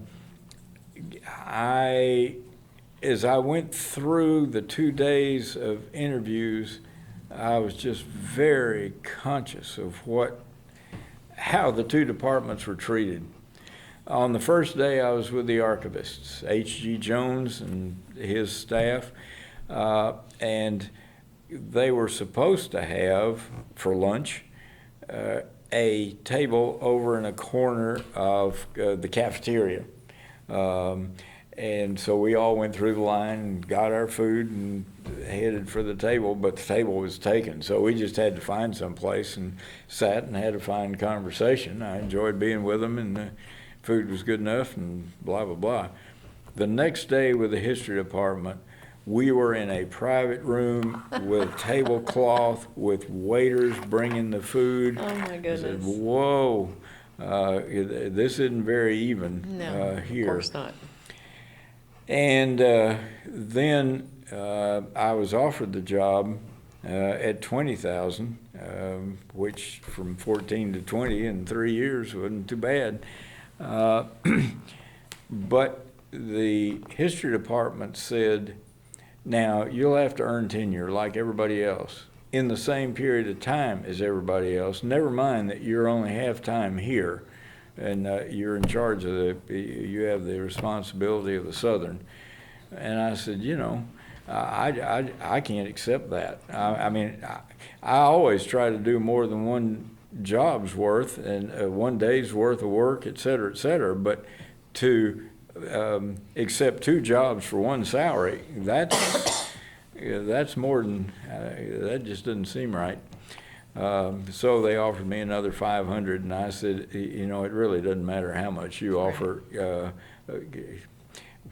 As I went through the 2 days of interviews, I was just very conscious of how the two departments were treated. On the first day, I was with the archivists, H.G. Jones and his staff, and they were supposed to have, for lunch, a table over in a corner of the cafeteria. And so we all went through the line and got our food and headed for the table, but the table was taken. So we just had to find some place and sat and had a fine conversation. I enjoyed being with them, and the food was good enough, and blah, blah, blah. The next day with the history department, we were in a private room with tablecloth, with waiters bringing the food. Oh my goodness. I said, whoa, this isn't very even here. Of course not. And then I was offered the job at $20,000, which from 14 to 20 in 3 years wasn't too bad. But the history department said, now you'll have to earn tenure like everybody else in the same period of time as everybody else. Never mind that you're only half-time here, and you're in charge of you have the responsibility of the Southern. And I said, I can't accept that. I always try to do more than one job's worth and 1 day's worth of work, et cetera, but to accept 2 jobs for 1 salary, that's more than, that just doesn't seem right. So they offered me another $500, and I said, it really doesn't matter how much you offer.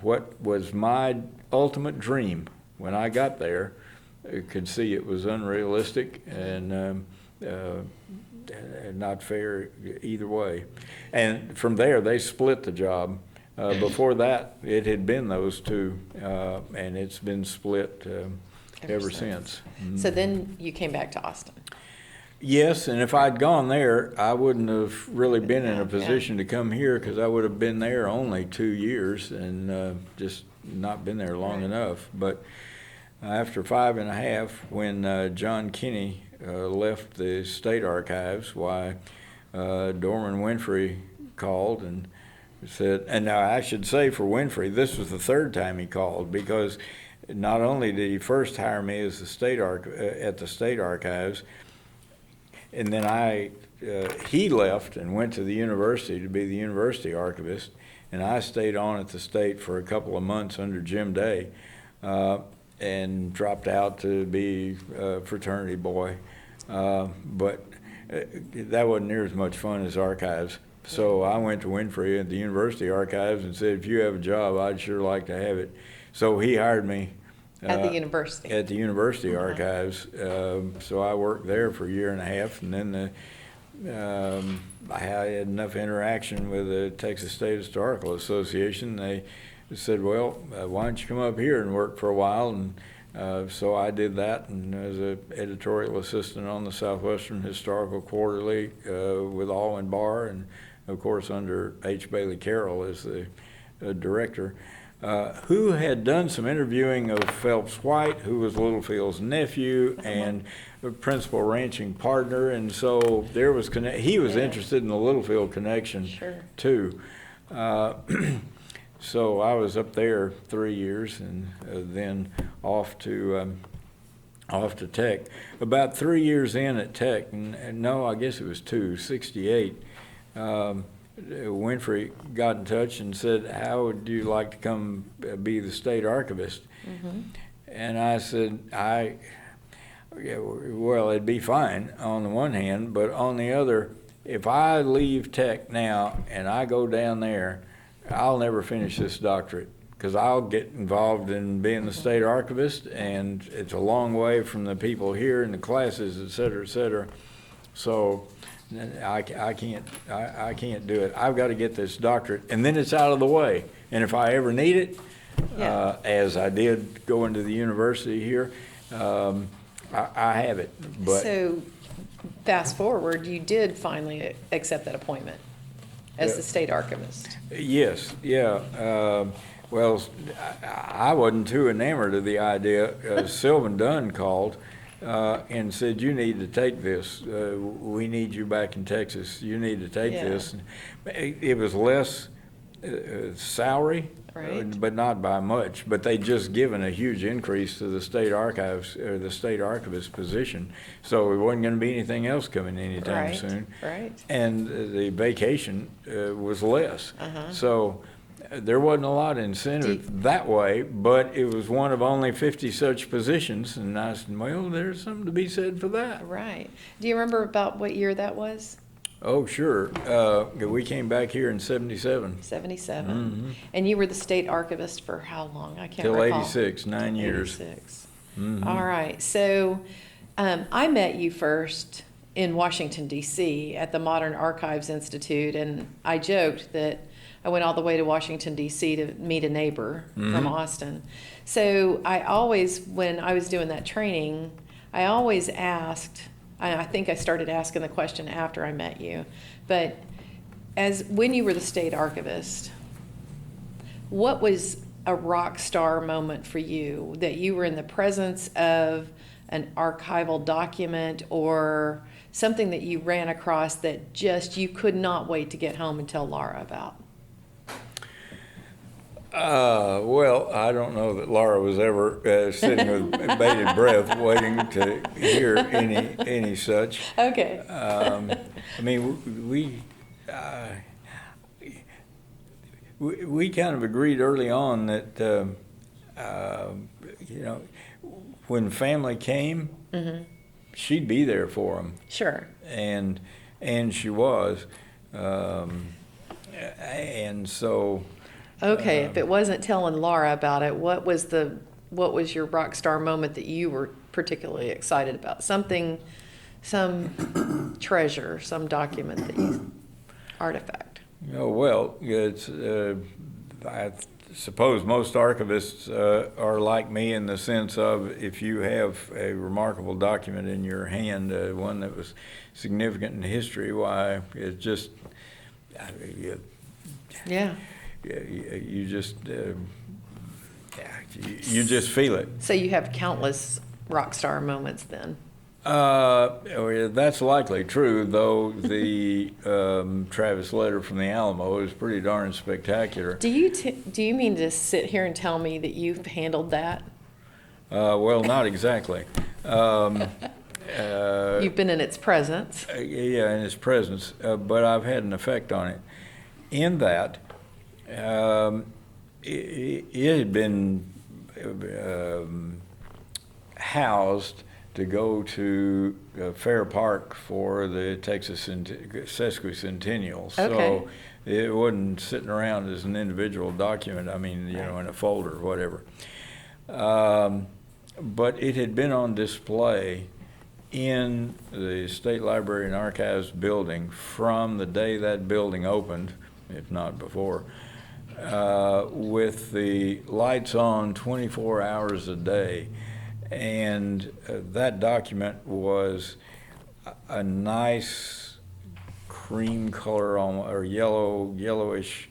What was my ultimate dream when I got there, I could see it was unrealistic and not fair either way. And from there, they split the job. Before that, it had been those two, and it's been split ever since. So then you came back to Austin. Yes, and if I'd gone there, I wouldn't have really been in a position to come here, because I would have been there only 2 years and just not been there long enough. But after 5.5, when John Kinney left the state archives, why Dorman Winfrey called and said, and now I should say for Winfrey, this was the 3rd time he called, because not only did he first hire me as at the state archives, and then he left and went to the university to be the university archivist, and I stayed on at the state for a couple of months under Jim Day, and dropped out to be a fraternity boy. But that wasn't near as much fun as archives. So I went to Winfrey at the university archives and said, if you have a job, I'd sure like to have it. So he hired me. At the university? At the university archives. So I worked there for 1.5 years, and then I had enough interaction with the Texas State Historical Association. They said, well, why don't you come up here and work for a while and So I did that, and as an editorial assistant on the Southwestern Historical Quarterly with Alwyn Barr, and of course under H. Bailey Carroll as the director, who had done some interviewing of Phelps White, who was Littlefield's nephew and a principal ranching partner, and so there was he was interested in the Littlefield connection too. So I was up there 3 years, and then off to Tech. About 3 years in at Tech, and no, I guess it was 68. Winfrey got in touch and said, "How would you like to come be the state archivist?" And I said, well, it'd be fine on the one hand, but on the other, if I leave Tech now and I go down there, I'll never finish this doctorate, because I'll get involved in being the state archivist, and it's a long way from the people here and the classes, et cetera, et cetera. So I can't do it. I've got to get this doctorate, and then it's out of the way. And if I ever need it, as I did go into the university here, I have it. But so fast forward, you did finally accept that appointment as the state archivist. Yes, yeah. Well, I wasn't too enamored of the idea. Sylvan Dunn called and said, "You need to take this. We need you back in Texas. You need to take this." It was less salary, but not by much. But they'd just given a huge increase to the state archives, or the state archivist position, so it wasn't going to be anything else coming anytime soon. And the vacation was less, so there wasn't a lot of incentive that way. But it was one of only 50 such positions, and I said, "Well, there's something to be said for that." Right. Do you remember about what year that was? Oh, sure. We came back here in 77. 77. And you were the state archivist for how long? I can't recall. Till 86, 9 years. 86. All right. So I met you first in Washington, D.C. at the Modern Archives Institute, and I joked that I went all the way to Washington, D.C. to meet a neighbor from Austin. So I always, when I was doing that training, I always asked, I think I started asking the question after I met you, but when you were the state archivist, what was a rock star moment for you, that you were in the presence of an archival document or something that you ran across that just you could not wait to get home and tell Laura about? Well, I don't know that Laura was ever sitting with bated breath waiting to hear any such. Okay. I mean, we kind of agreed early on that, when family came, she'd be there for them. Sure. And she was. And so... Okay, if it wasn't telling Laura about it, what was your rock star moment that you were particularly excited about? Some treasure, some document artifact. Oh, well, it's I suppose most archivists are like me in the sense of, if you have a remarkable document in your hand, one that was significant in history, why it just you just feel it. So you have countless rock star moments then. That's likely true, though the Travis letter from the Alamo is pretty darn spectacular. Do you mean to sit here and tell me that you've handled that? Well, not exactly. You've been in its presence. Yeah, in its presence, but I've had an effect on it. In that, it had been housed to go to Fair Park for the Texas sesquicentennial. So it wasn't sitting around as an individual document, I mean, in a folder or whatever. But it had been on display in the State Library and Archives building from the day that building opened, if not before, with the lights on 24 hours a day. And that document was a nice cream color on, or yellowish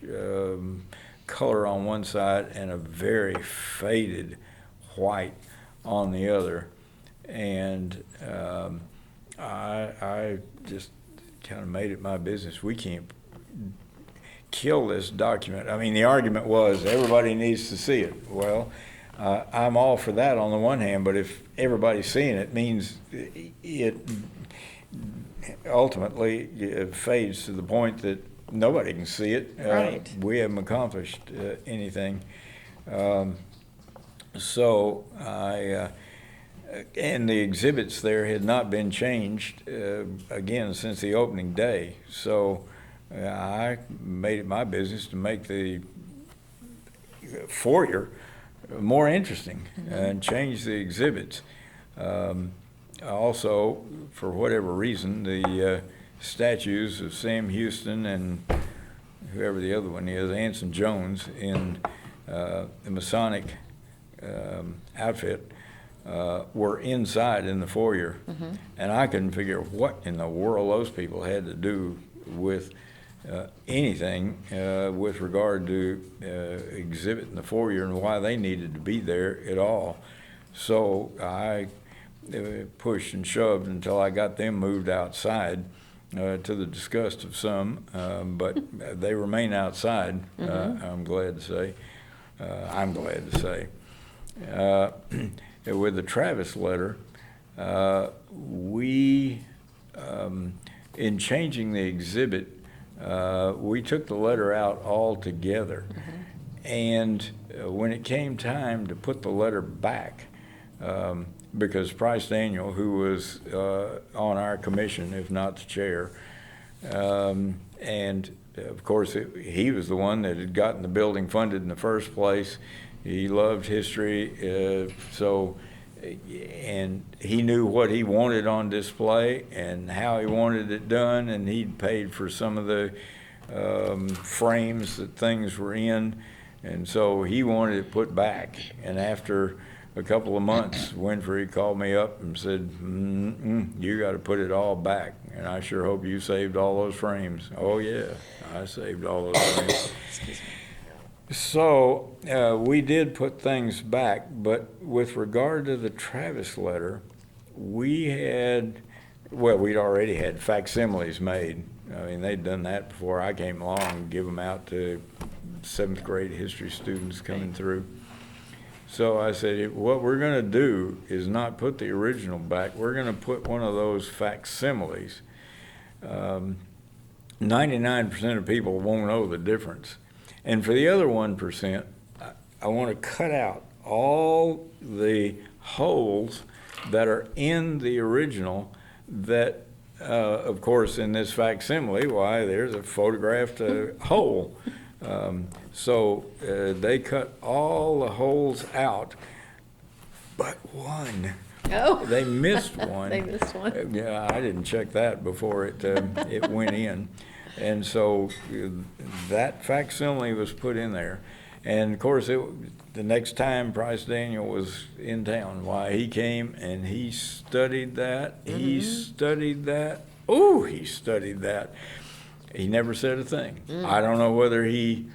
color on one side, and a very faded white on the other. And I just kind of made it my business. We can't kill this document. I mean, the argument was everybody needs to see it. Well, I'm all for that on the one hand, but if everybody's seeing it, means it ultimately fades to the point that nobody can see it. Right. We haven't accomplished anything. So and the exhibits there had not been changed again since the opening day. So I made it my business to make the foyer more interesting and change the exhibits. Also, for whatever reason, the statues of Sam Houston and whoever the other one is, Anson Jones, in the Masonic outfit, were inside in the foyer. And I couldn't figure what in the world those people had to do with anything with regard to exhibit in the foyer and why they needed to be there at all. So I pushed and shoved until I got them moved outside, to the disgust of some, but they remain outside, I'm glad to say. With the Travis letter, we, in changing the exhibit, we took the letter out altogether. And when it came time to put the letter back, because Price Daniel, who was on our commission, if not the chair, and of course he was the one that had gotten the building funded in the first place. He loved history, and he knew what he wanted on display and how he wanted it done, and he'd paid for some of the frames that things were in, and so he wanted it put back. And after a couple of months, Winfrey called me up and said, you got to put it all back, and I sure hope you saved all those frames. Oh yeah, I saved all those frames. So we did put things back, but with regard to the Travis letter, we'd already had facsimiles made. I mean, they'd done that before I came along and give them out to 7th grade history students coming through. So I said, what we're going to do is not put the original back. We're going to put one of those facsimiles. 99% of people won't know the difference. And for the other 1%, I want to cut out all the holes that are in the original that, of course, in this facsimile, why, there's a photographed hole. So they cut all the holes out, but one. Oh. They missed one. They missed one. Yeah, I didn't check that before it went in. And so that facsimile was put in there. And of course, the next time Price Daniel was in town, why, he came and he studied that. He studied that. Oh, he studied that. He never said a thing. I don't know whether he,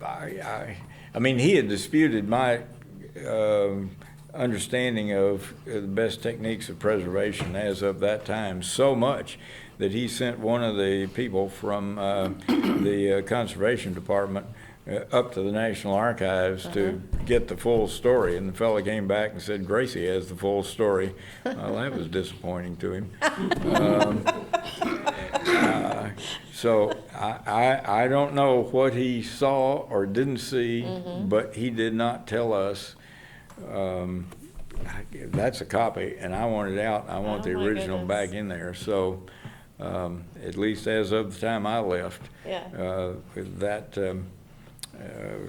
I mean, he had disputed my understanding of the best techniques of preservation as of that time so much that he sent one of the people from the conservation department up to the National Archives to get the full story. And the fellow came back and said, Gracy has the full story. Well, that was disappointing to him. So I don't know what he saw or didn't see, but he did not tell us. That's a copy, and I want it out. I want the original back in there. So at least as of the time I left, that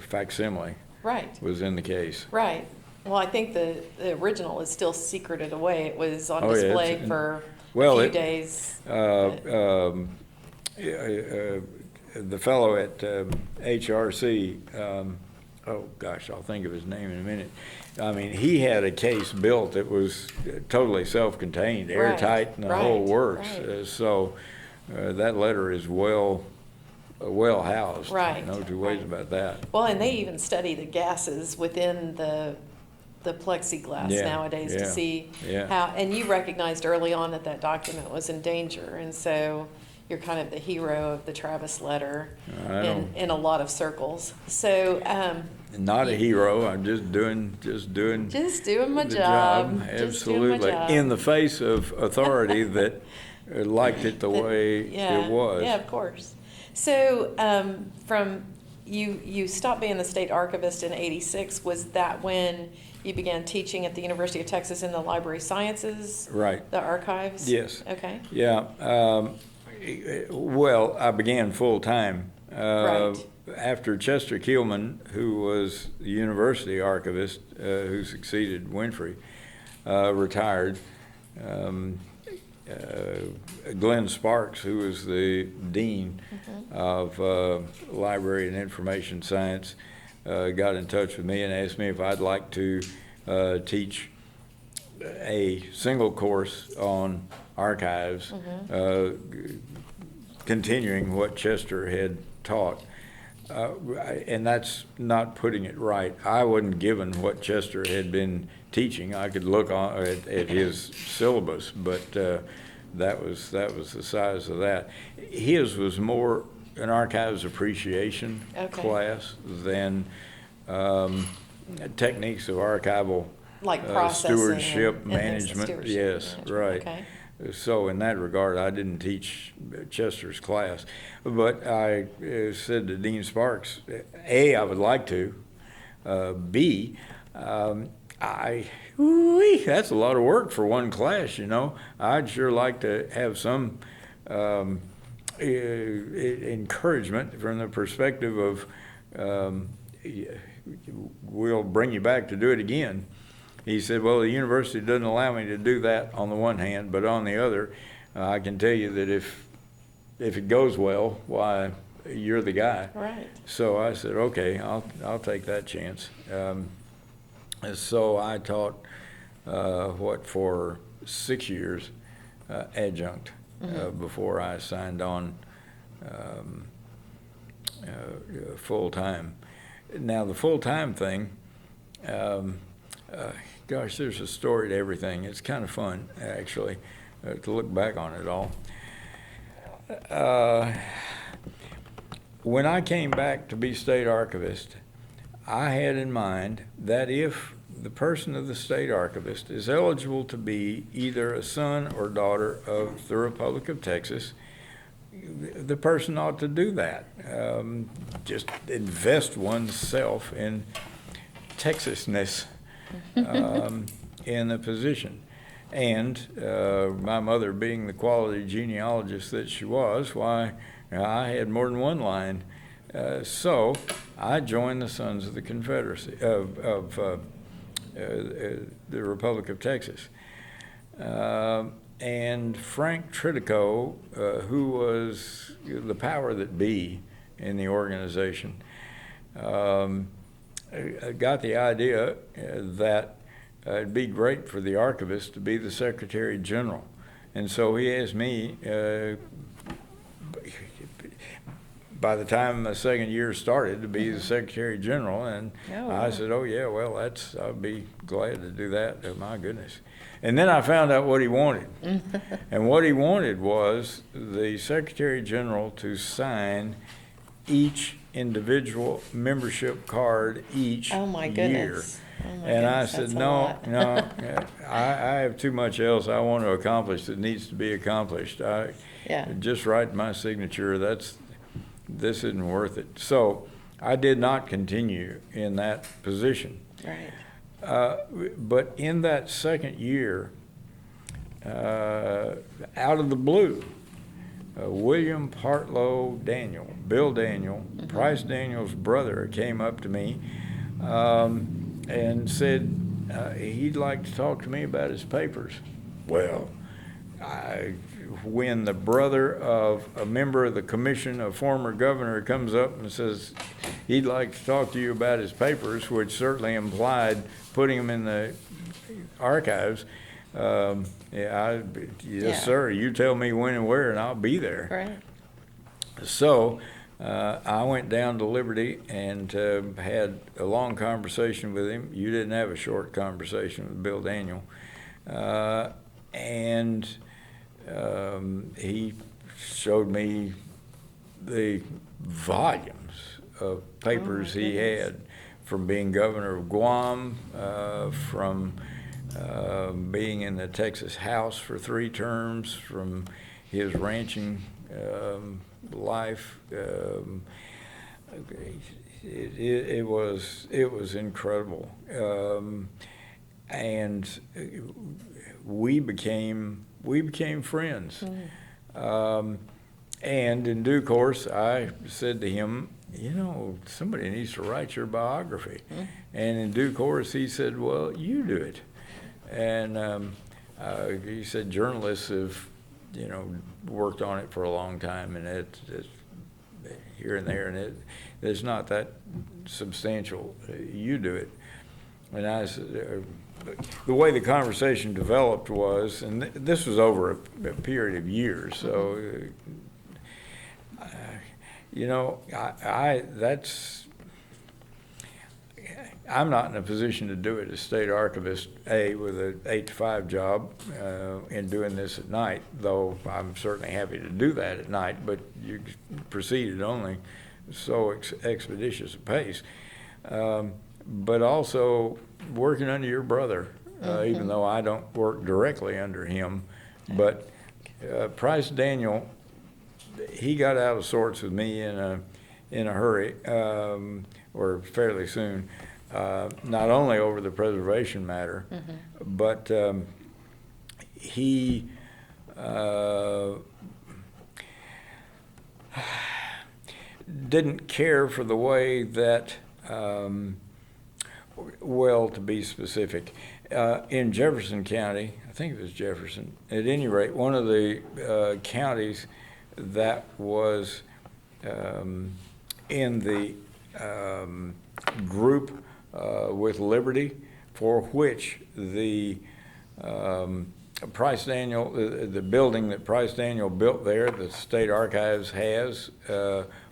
facsimile was in the case. Right. Well, I think the original is still secreted away. It was on display for a few days. The fellow at HRC, oh gosh, I'll think of his name in a minute. I mean, he had a case built that was totally self-contained, airtight, and the whole works. That letter is well housed. Right, No two ways about that. Well, and they even study the gases within the plexiglass Yeah, nowadays to yeah, see yeah. how, and you recognized early on that that document was in danger, and so you're kind of the hero of the Travis letter in a lot of circles. So, Not a hero. I'm just doing my the job. Absolutely. In the face of authority that liked it the way it was. Yeah, of course. So, from you stopped being the state archivist in '86. Was that when you began teaching at the University of Texas in the library sciences? Right. The archives? Yes. Okay. Yeah. Well, I began full time. Right. After Chester Keelman, who was the university archivist, who succeeded Winfrey, retired. Glenn Sparks, who was the dean of library and information science, got in touch with me and asked me if I'd like to teach a single course on archives, continuing what Chester had taught. And that's not putting it right. I wasn't given what Chester had been teaching. I could look at his syllabus, but that was the size of that. His was more an archives appreciation class than techniques of archival like processing stewardship, and management. stewardship Yes, management. right. Okay. So in that regard, I didn't teach Chester's class, but I said to Dean Sparks, A, I would like to, B, that's a lot of work for one class, you know. I'd sure like to have some encouragement from the perspective of we'll bring you back to do it again. He said, well, the university doesn't allow me to do that on the one hand, but on the other, I can tell you that if it goes well, why, you're the guy. Right. So I said, okay, I'll take that chance. So I taught, for 6 years, adjunct, before I signed on full-time. Now, the full-time thing, gosh, there's a story to everything. It's kind of fun, actually, to look back on it all. When I came back to be state archivist, I had in mind that if the person of the state archivist is eligible to be either a son or daughter of the Republic of Texas, the person ought to do that. Just invest oneself in Texasness in the position. And my mother, being the quality genealogist that she was, why, I had more than one line. So I joined the Sons of the Confederacy, of the Republic of Texas. And Frank Tritico, who was the power that be in the organization, got the idea that it'd be great for the archivist to be the Secretary General. And so he asked me, by the time the second year started, to be the Secretary General. And I said, oh yeah, well, I'd be glad to do that. Oh, my goodness. And then I found out what he wanted. And what he wanted was the Secretary General to sign each individual membership card each year. Oh my goodness. And I said, no, I have too much else I want to accomplish that needs to be accomplished. Just write my signature, this isn't worth it. So I did not continue in that position. Right. But in that second year, out of the blue, William Partlow Daniel, Bill Daniel, Price Daniel's brother, came up to me and said he'd like to talk to me about his papers. Well, when the brother of a member of the commission, a former governor, comes up and says he'd like to talk to you about his papers, which certainly implied putting them in the archives, yes, sir, you tell me when and where, and I'll be there. Right. So I went down to Liberty and had a long conversation with him. You didn't have a short conversation with Bill Daniel. And he showed me the volumes of papers he had from being governor of Guam, from being in the Texas House for 3 terms, from his ranching life. It was incredible, and we became friends. And in due course, I said to him, somebody needs to write your biography. And in due course, he said, well, you do it. And he said journalists have, worked on it for a long time, and it's here and there, and it's not that substantial. You do it. And I said, the way the conversation developed was, and this was over a period of years, so, I'm not in a position to do it as state archivist, with an 8-to-5 job, and doing this at night, though I'm certainly happy to do that at night, but you proceed at only so expeditious a pace. But also working under your brother, even though I don't work directly under him. But Price Daniel, he got out of sorts with me in a hurry, or fairly soon. Not only over the preservation matter, but he didn't care for the way that, to be specific, in Jefferson County, I think it was Jefferson, at any rate, one of the counties that was in the group with Liberty, for which the Price Daniel, the building that Price Daniel built there, the State Archives has,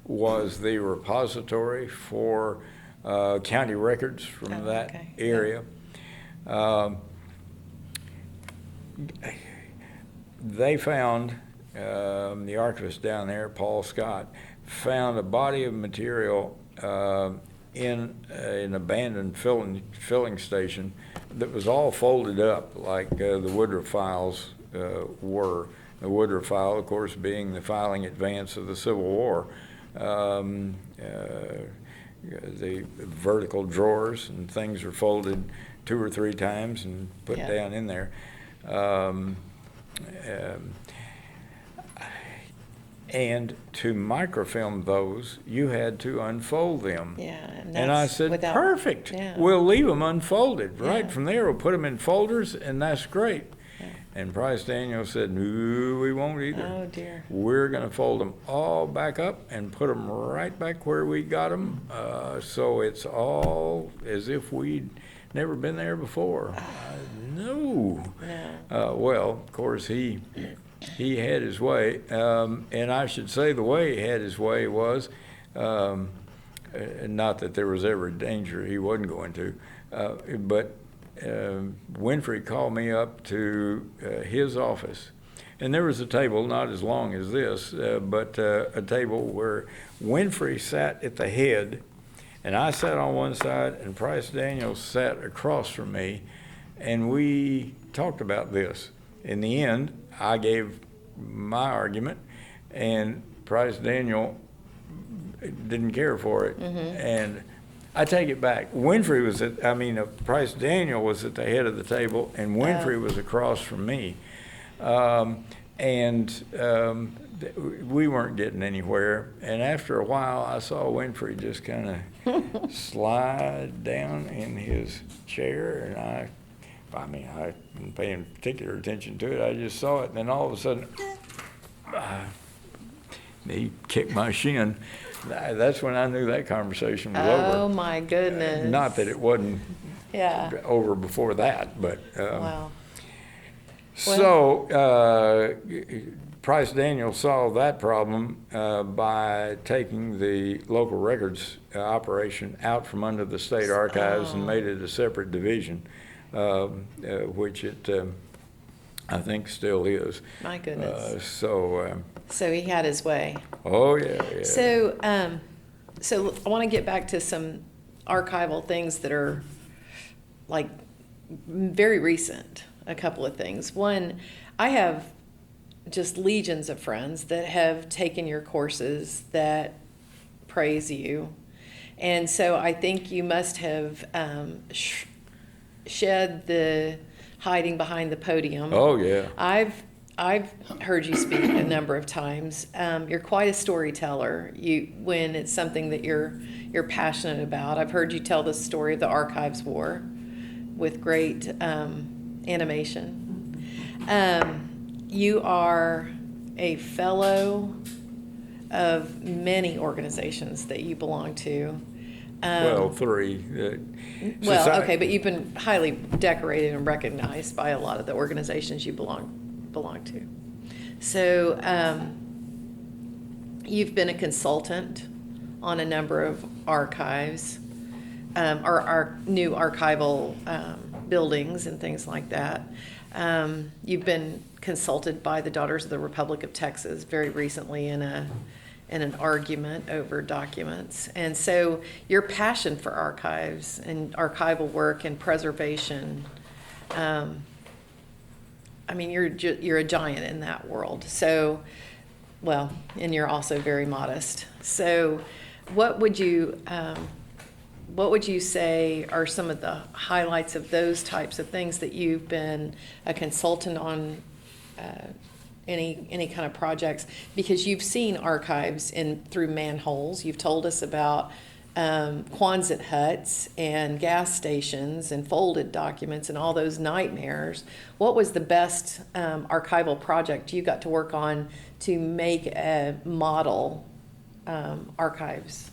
was the repository for county records from that area. They found, the archivist down there, Paul Scott, found a body of material in an abandoned filling station that was all folded up like the Woodruff files were. The Woodruff file, of course, being the filing advance of the Civil War. The vertical drawers and things are folded 2 or 3 times and put down in there. And to microfilm those, you had to unfold them. And I said, perfect. We'll leave them unfolded. Right from there, we'll put them in folders, and that's great. And Price Daniel said, no, we won't either. Oh, dear. We're going to fold them all back up and put them right back where we got them, so it's all as if we'd never been there before. No. Well, of course, he had his way, and I should say the way he had his way was, not that there was ever danger he wasn't going to, but Winfrey called me up to his office, and there was a table not as long as this, but a table where Winfrey sat at the head, and I sat on one side, and Price Daniel sat across from me, and we talked about this. In the end, I gave my argument, and Price Daniel didn't care for it. And I take it back. Winfrey was Price Daniel was at the head of the table, and Winfrey was across from me. We weren't getting anywhere. And after a while, I saw Winfrey just kind of slide down in his chair, and I I mean, I wasn't paying particular attention to it. I just saw it, and then all of a sudden, he kicked my shin. That's when I knew that conversation was over. Oh, my goodness. Not that it wasn't over before that, but Wow. so Price Daniel solved that problem by taking the local records operation out from under the state archives and made it a separate division, which it I think still is. My goodness. So he had his way. Oh yeah. So I want to get back to some archival things that are like very recent. A couple of things. One, I have just legions of friends that have taken your courses that praise you. And so I think you must have shed the hiding behind the podium. Oh yeah. I've heard you speak a number of times. You're quite a storyteller. When it's something that you're passionate about. I've heard you tell the story of the Archives War with great animation. You are a fellow of many organizations that you belong to. Well, 3. Okay, but you've been highly decorated and recognized by a lot of the organizations you belong to. So you've been a consultant on a number of archives, or our new archival buildings and things like that. You've been consulted by the Daughters of the Republic of Texas very recently in an argument over documents. And so your passion for archives and archival work and preservation, I mean, you're a giant in that world. So, well, and you're also very modest. So what would you say are some of the highlights of those types of things that you've been a consultant on, any kind of projects? Because you've seen archives through manholes. You've told us about Quonset huts and gas stations and folded documents and all those nightmares. What was the best archival project you got to work on to make a model archives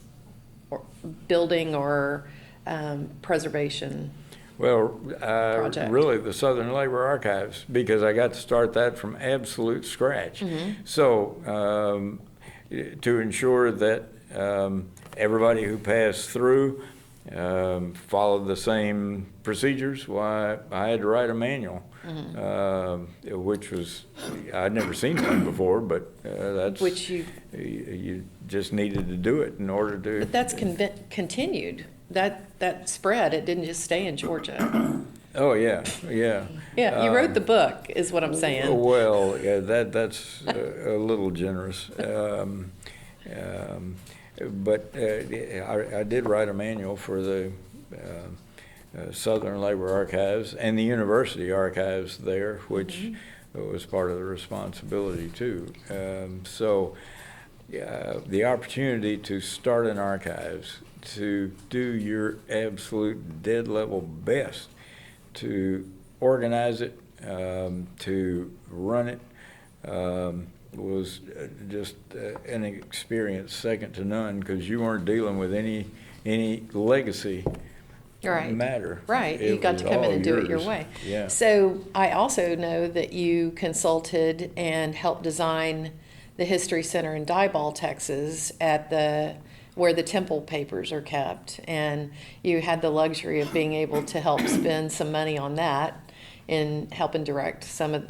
or building or preservation? Well, project? Really the Southern Labor Archives, because I got to start that from absolute scratch. Mm-hmm. So to ensure that everybody who passed through followed the same procedures, why I had to write a manual, mm-hmm. Which was, I'd never seen one before, but that's which you just needed to do it in order to. But that's continued. That spread. It didn't just stay in Georgia. Oh yeah. Yeah, you wrote the book, is what I'm saying. Well, yeah, that's a little generous. But I did write a manual for the Southern Labor Archives and the University Archives there, which mm-hmm. was part of the responsibility too. So the opportunity to start an archives, to do your absolute dead level best, to organize it, to run it, was just an experience second to none, because you weren't dealing with any legacy matter. Right, you got to come in and do it your way. Yeah. So I also know that you consulted and helped design the History Center in Dybal, Texas, where the temple papers are kept, and you had the luxury of being able to help spend some money on that and help and direct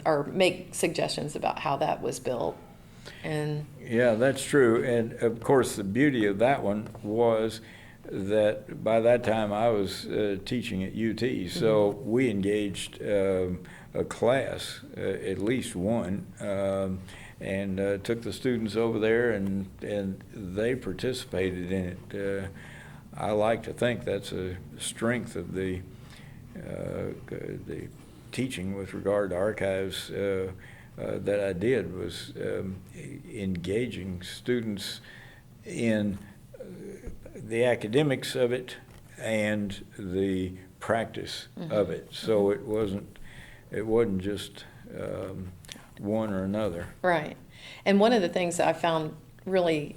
or make suggestions about how that was built. And yeah, that's true. And of course, the beauty of that one was that by that time I was teaching at UT, so mm-hmm. we engaged a class, at least one, and took the students over there, and they participated in it. I like to think that's a strength of the teaching with regard to archives that I did, was engaging students in the academics of it and the practice of it. So it wasn't just one or another. Right. And one of the things that I found really,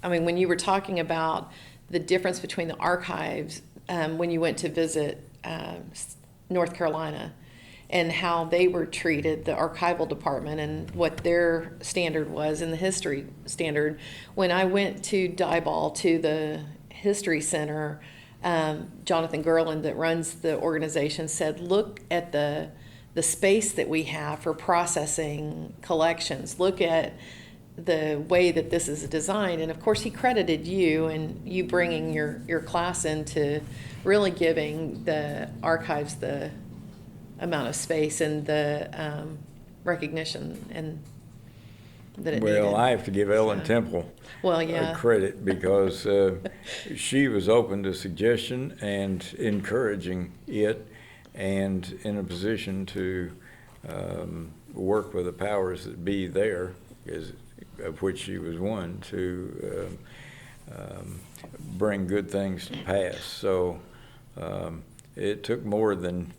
I mean, when you were talking about the difference between the archives when you went to visit North Carolina and how they were treated, the archival department, and what their standard was and the history standard. When I went to Dybal, to the History Center, Jonathan Gerland, that runs the organization, said, look at the space that we have for processing collections. Look at the way that this is designed. And of course, he credited you and you bringing your class into really giving the archives the amount of space and the recognition and that it needed. Well, I have to give Ellen Temple credit because she was open to suggestion and encouraging it, and in a position to work with the powers that be there, of which she was one, to bring good things to pass. So it took more than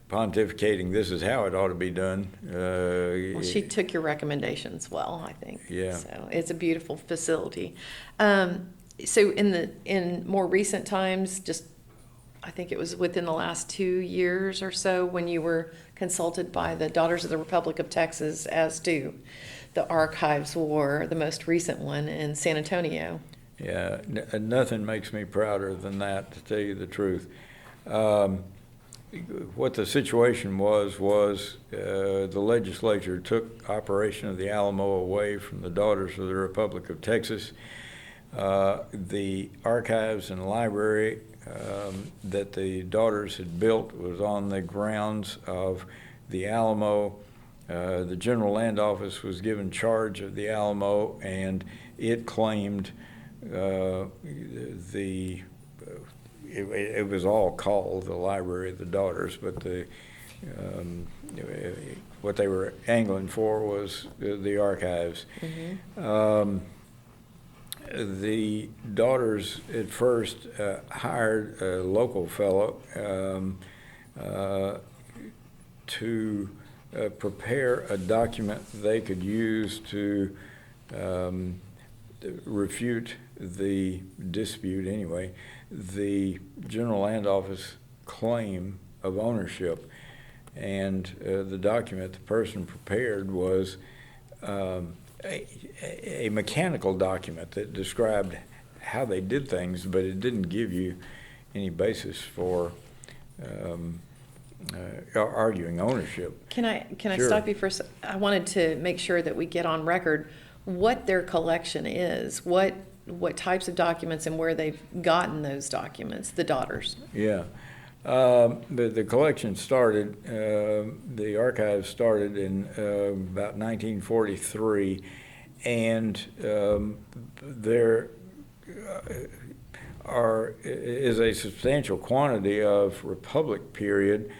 pontificating, this is how it ought to be done. Well, she took your recommendations well, I think. Yeah. So it's a beautiful facility. So in more recent times, just I think it was within the last 2 years or so, when you were consulted by the Daughters of the Republic of Texas, as to the archives were the most recent one in San Antonio. Yeah, nothing makes me prouder than that, to tell you the truth. What the situation was the legislature took operation of the Alamo away from the Daughters of the Republic of Texas. The archives and library that the Daughters had built was on the grounds of the Alamo. The General Land Office was given charge of the Alamo, and it claimed it was all called the Library of the Daughters, but what they were angling for was the archives. Mm-hmm. The Daughters at first hired a local fellow to prepare a document they could use to refute the dispute, anyway, the General Land Office claim of ownership. And the document the person prepared was a mechanical document that described how they did things, but it didn't give you any basis for arguing ownership. Can I Sure. stop you for a second? I wanted to make sure that we get on record what their collection is, what types of documents and where they've gotten those documents, the Daughters. Yeah. The collection started, the archives started in about 1943, and there is a substantial quantity of Republic period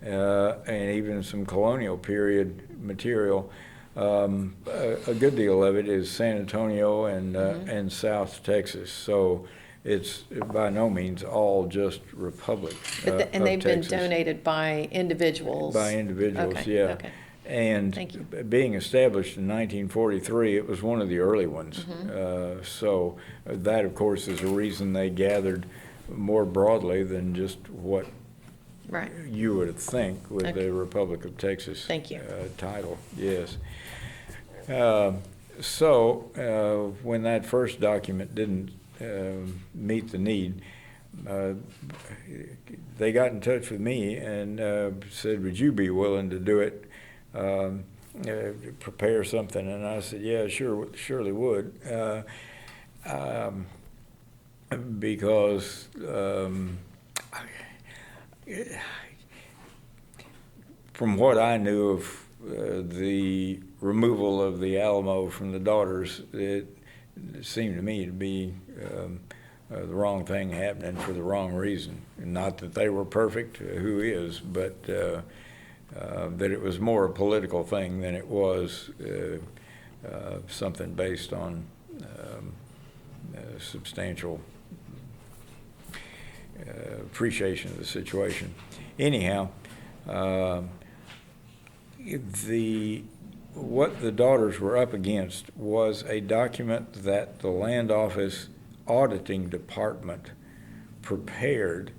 and even some colonial period material. A good deal of it is San Antonio and South Texas, so it's by no means all just Republic And they've been Texas. Donated by individuals? By individuals, Okay, yeah. okay. And Thank you. being established in 1943, it was one of the early ones. So that, of course, is a reason they gathered more broadly than just what Right. you would think with Okay. the Republic of Texas Thank you. title, yes. So when that first document didn't meet the need, they got in touch with me and said, would you be willing to do it, prepare something? And I said, yeah, surely would. Because from what I knew of the removal of the Alamo from the Daughters, it seemed to me to be the wrong thing happening for the wrong reason. Not that they were perfect, who is, but that it was more a political thing than it was something based on substantial appreciation of the situation. Anyhow, what the daughters were up against was a document that the Land Office Auditing Department prepared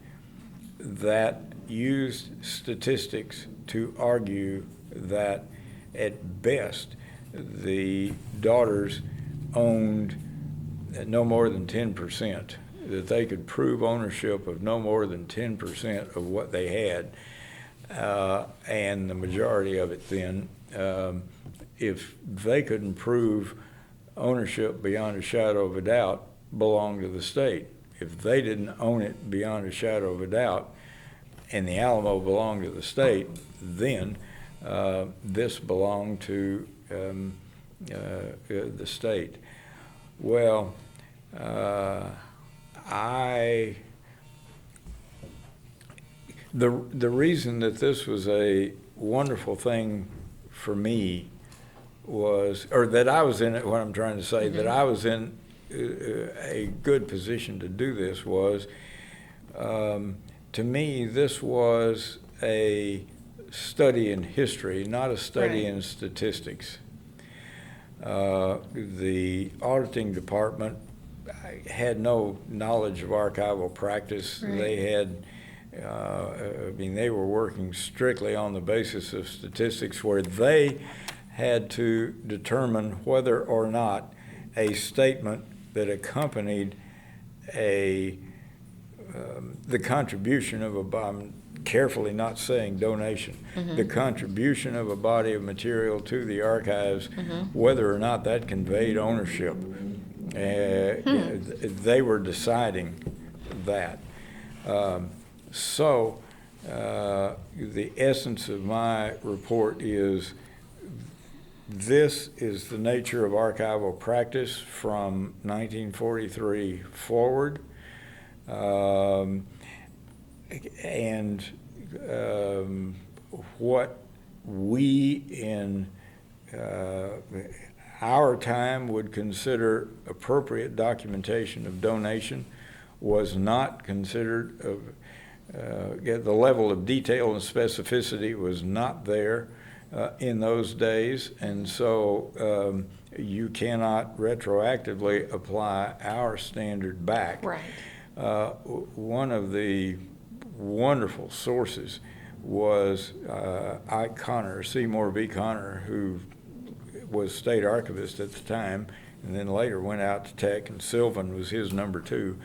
that used statistics to argue that at best the daughters owned no more than 10%, that they could prove ownership of no more than 10% of what they had, and the majority of it then, if they couldn't prove ownership beyond a shadow of a doubt, belonged to the state. If they didn't own it beyond a shadow of a doubt, and the Alamo belonged to the state, then this belonged to the state. Well, the reason that this was a wonderful thing for me was, or that I was in it, what I'm trying to say, that I was in a good position to do this was, to me, this was a study in history, not a study in statistics. The auditing department had no knowledge of archival practice. They had, they were working strictly on the basis of statistics, where they had to determine whether or not a statement that accompanied the contribution of I'm carefully not saying donation, the contribution of a body of material to the archives, whether or not that conveyed ownership. They were deciding that. So the essence of my report is, this is the nature of archival practice from 1943 forward. And what we in our time would consider appropriate documentation of donation was not considered, the level of detail and specificity was not there in those days, and so you cannot retroactively apply our standard back. One of the wonderful sources was Ike Connor, Seymour V. Connor, who was state archivist at the time, and then later went out to Tech, and Sylvan was his number two.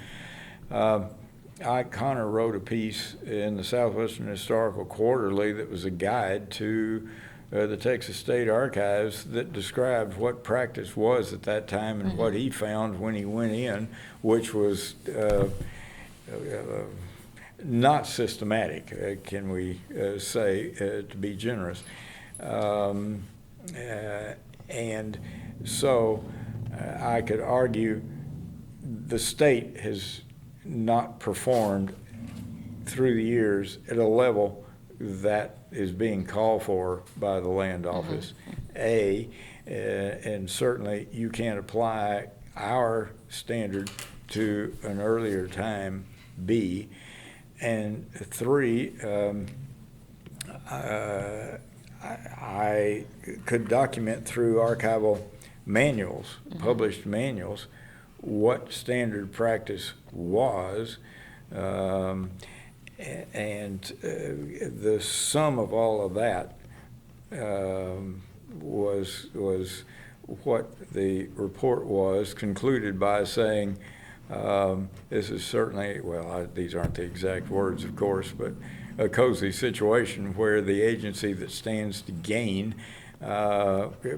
Ike Connor wrote a piece in the Southwestern Historical Quarterly that was a guide to the Texas State Archives that described what practice was at that time and what he found when he went in, which was not systematic, can we say, to be generous. And so I could argue the state has not performed through the years at a level that is being called for by the Land Office. And certainly you can't apply our standard to an earlier time, B. And three, I could document through archival manuals, published manuals, what standard practice was, and the sum of all of that was what the report was, concluded by saying, this is certainly, well, these aren't the exact words, of course, but a cozy situation where the agency that stands to gain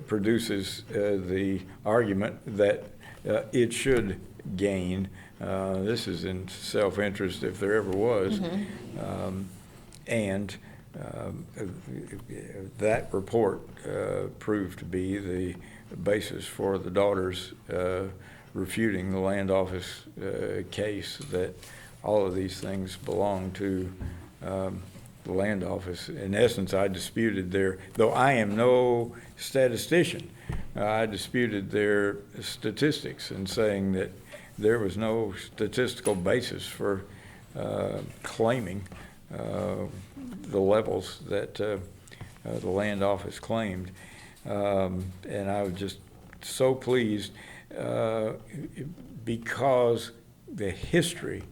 produces the argument that it should gain. This is in self-interest if there ever was. And that report proved to be the basis for the daughters refuting the Land Office case that all of these things belong to the Land Office. In essence, I disputed though I am no statistician, I disputed their statistics and saying that there was no statistical basis for claiming the levels that the land office claimed. And I was just so pleased because the history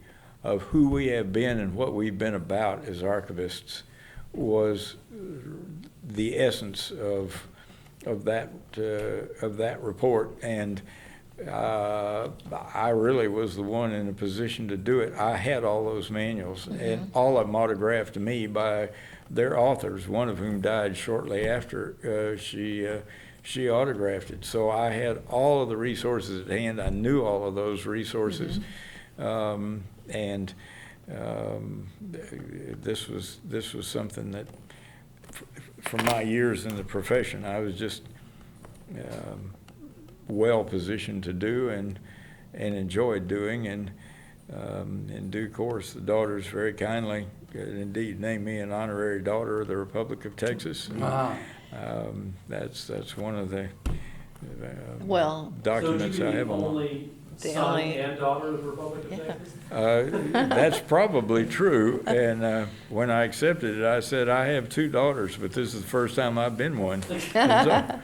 of who we have been and what we've been about as archivists was the essence of that report. And I really was the one in a position to do it. I had all those manuals, and all of them autographed to me by their authors, one of whom died shortly after she autographed it. So I had all of the resources at hand. I knew all of those resources, and this was something that, from my years in the profession, I was just well positioned to do and enjoyed doing. And in due course, the daughters very kindly, indeed, named me an honorary daughter of the Republic of Texas. And, Wow. That's one of the Well, documents I have on. Only The son only- and daughter of the Republic of Yeah. Texas? That's probably true. And when I accepted it, I said, I have two daughters, but this is the first time I've been one. And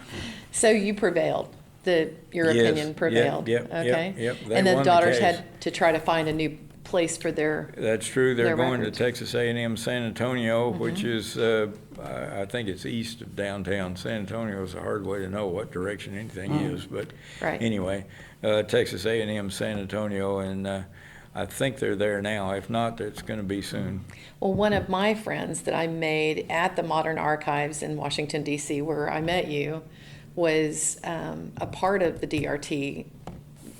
so you prevailed. Your Yes. opinion prevailed. Yep. Okay. They And the won daughters case. had to try to find a new place for their. That's true. They're Their going records. to Texas A&M San Antonio, which is, I think it's east of downtown. San Antonio is a hard way to know what direction anything is, but Right. anyway, Texas A&M San Antonio, and I think they're there now. If not, it's going to be soon. Well, one of my friends that I made at the Modern Archives in Washington, D.C., where I met you, was a part of the DRT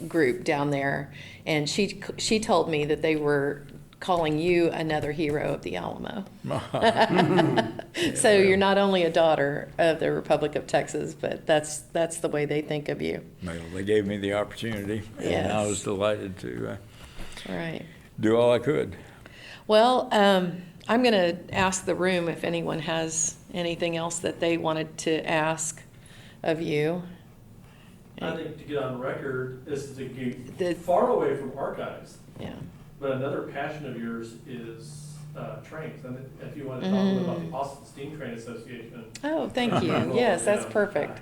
group down there, and she told me that they were calling you another hero of the Alamo. So you're not only a daughter of the Republic of Texas, but that's the way they think of you. Well, they gave me the opportunity, and I Yes. was delighted to Right. do all I could. Well, I'm going to ask the room if anyone has anything else that they wanted to ask of you. I think to get on record is to The- get far away from archives. Yeah. But another passion of yours is trains. And if you want to talk a little about the Austin Steam Train Association. Oh, thank you. Yes, that's perfect.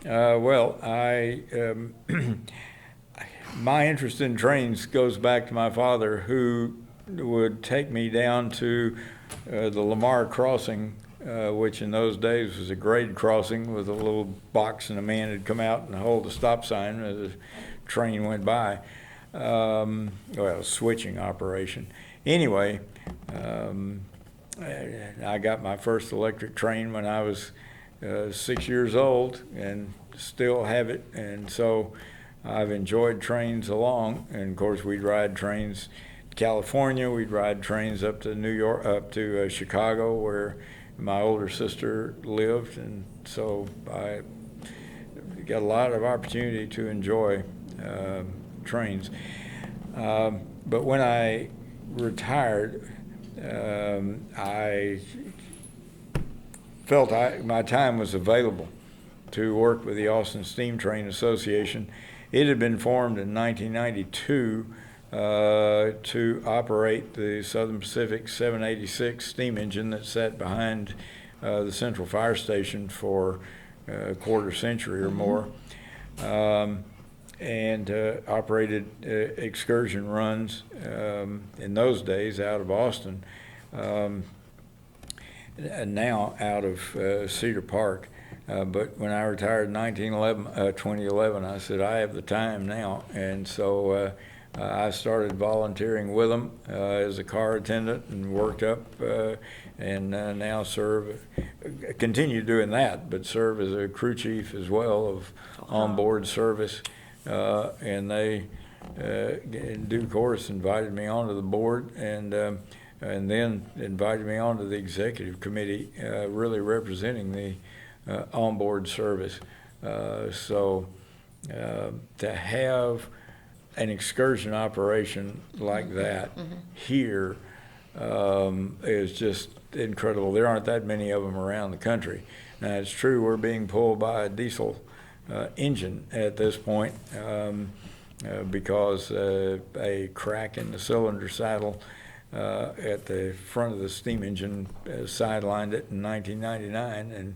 Well, my interest in trains goes back to my father, who would take me down to the Lamar Crossing, which in those days was a grade crossing with a little box, and a man would come out and hold a stop sign as a train went by. Switching operation. Anyway, I got my first electric train when I was 6 years old, and still have it. And so I've enjoyed trains along. And of course, we'd ride trains to California. We'd ride trains up to New York, up to Chicago, where my older sister lived. And so I got a lot of opportunity to enjoy trains. But when I retired, I felt my time was available to work with the Austin Steam Train Association. It had been formed in 1992 to operate the Southern Pacific 786 steam engine that sat behind the Central Fire Station for a quarter century or more. And operated excursion runs in those days out of Austin, and now out of Cedar Park. But when I retired in 2011, I said, I have the time now. And so I started volunteering with them as a car attendant, and worked up and now continue doing that, but serve as a crew chief as well of onboard service. And they, in due course, invited me onto the board, and then invited me onto the executive committee, really representing the onboard service. So to have an excursion operation like that here is just incredible. There aren't that many of them around the country. Now, it's true we're being pulled by a diesel engine at this point because a crack in the cylinder saddle at the front of the steam engine, sidelined it in 1999, and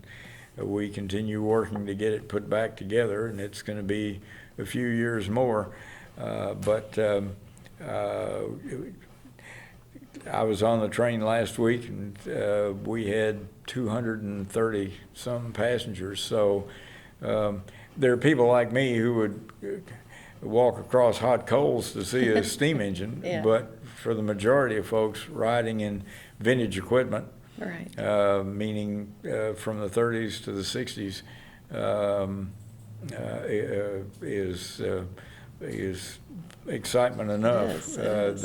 we continue working to get it put back together, and it's going to be a few years more. But I was on the train last week, and we had 230 some passengers. So there are people like me who would walk across hot coals to see a steam engine, Yeah. but for the majority of folks riding in vintage equipment, Right. meaning from the 30s to the 60s, is excitement enough It is.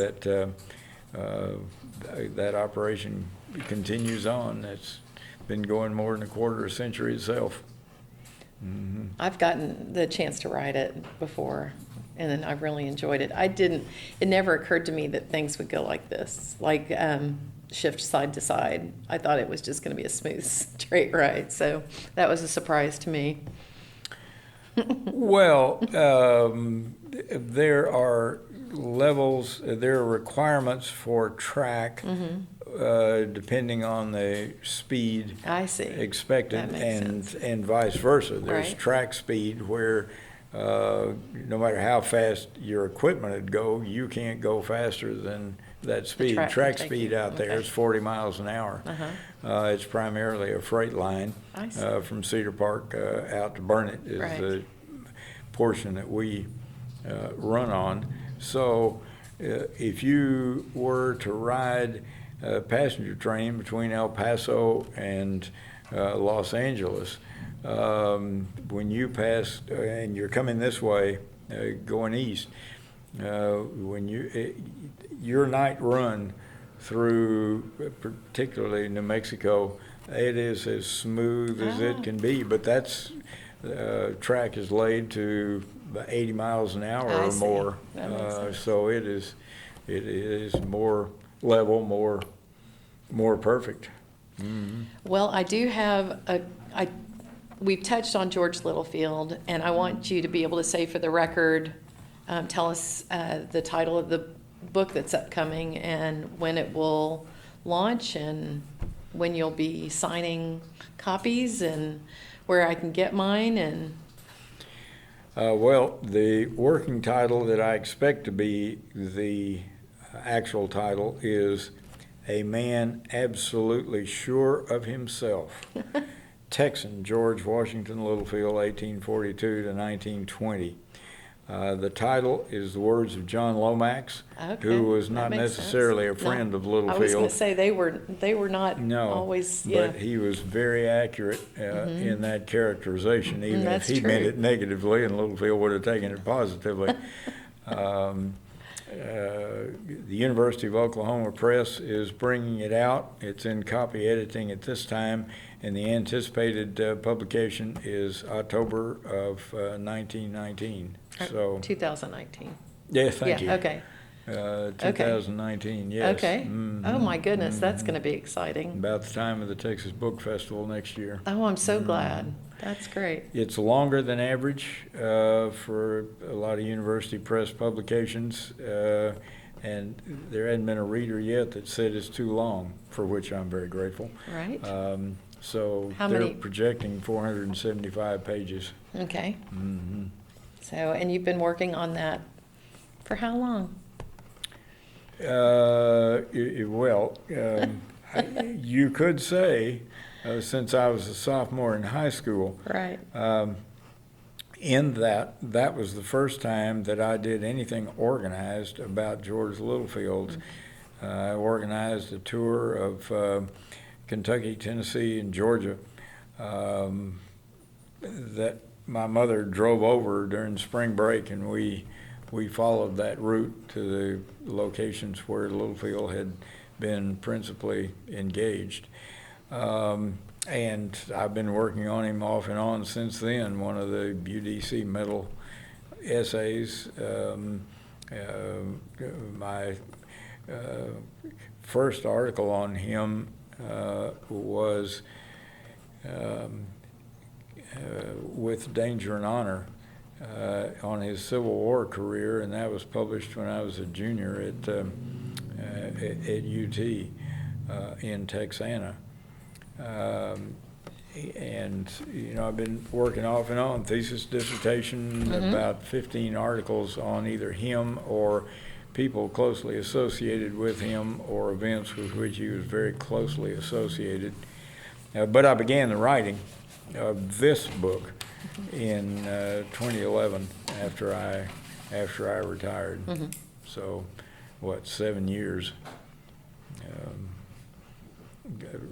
that operation continues on. It's been going more than a quarter of a century itself. Mm-hmm. I've gotten the chance to ride it before, and then I've really enjoyed it. It never occurred to me that things would go like this, like shift side to side. I thought it was just going to be a smooth, straight ride. So that was a surprise to me. Well, there are levels, there are requirements for track, depending on the speed I see. expected, That makes sense. and vice versa. There's Right. track speed where no matter how fast your equipment would go, you can't go faster than that speed. track Track can take speed you. out there Okay. is 40 miles an hour. It's primarily a freight line I see. from Cedar Park out to Burnett is Right. the portion that we run on. So if you were to ride a passenger train between El Paso and Los Angeles, when you pass, and you're coming this way, going east, when your night run through particularly New Mexico, it is as smooth as it can be, but that's track is laid to about 80 miles an hour I or see. more. That makes sense. So it is more level, more perfect. Well, I do have we've touched on George Littlefield, and I want you to be able to say for the record, tell us the title of the book that's upcoming and when it will launch and when you'll be signing copies and where I can get mine. And Well, the working title that I expect to be the actual title is A Man Absolutely Sure of Himself. Texan George Washington Littlefield, 1842 to 1920. The title is the words of John Lomax, Okay, who was that not makes necessarily sense. a friend No, of Littlefield. I was going to say they were not No, always, yeah. but he was very accurate in that characterization, even if That's he meant true. it negatively, and Littlefield would have taken it positively. The University of Oklahoma Press is bringing it out. It's in copy editing at this time, and the anticipated publication is October of 1919. So, 2019. yeah, thank you. Yeah, okay. 2019, yes. Okay. Mhm. Oh, my goodness, that's going to be exciting. About the time of the Texas Book Festival next year. Oh, I'm so glad. That's great. It's longer than average for a lot of university press publications, and there hasn't been a reader yet that said it's too long, for which I'm very grateful. Right. So How they're many- projecting 475 pages. Okay. Mhm. So, and you've been working on that for how long? You could say, since I was a sophomore in high school, Right. in that was the first time that I did anything organized about George Littlefield. I organized a tour of Kentucky, Tennessee, and Georgia that my mother drove over during spring break, and we followed that route to the locations where Littlefield had been principally engaged. And I've been working on him off and on since then. One of the UDC Medal essays, my first article on him was with Danger and Honor on his Civil War career, and that was published when I was a junior at UT in Texana. And, you know, I've been working off and on, thesis, dissertation, about 15 articles on either him or people closely associated with him or events with which he was very closely associated. But I began the writing of this book in 2011 after I retired. So, 7 years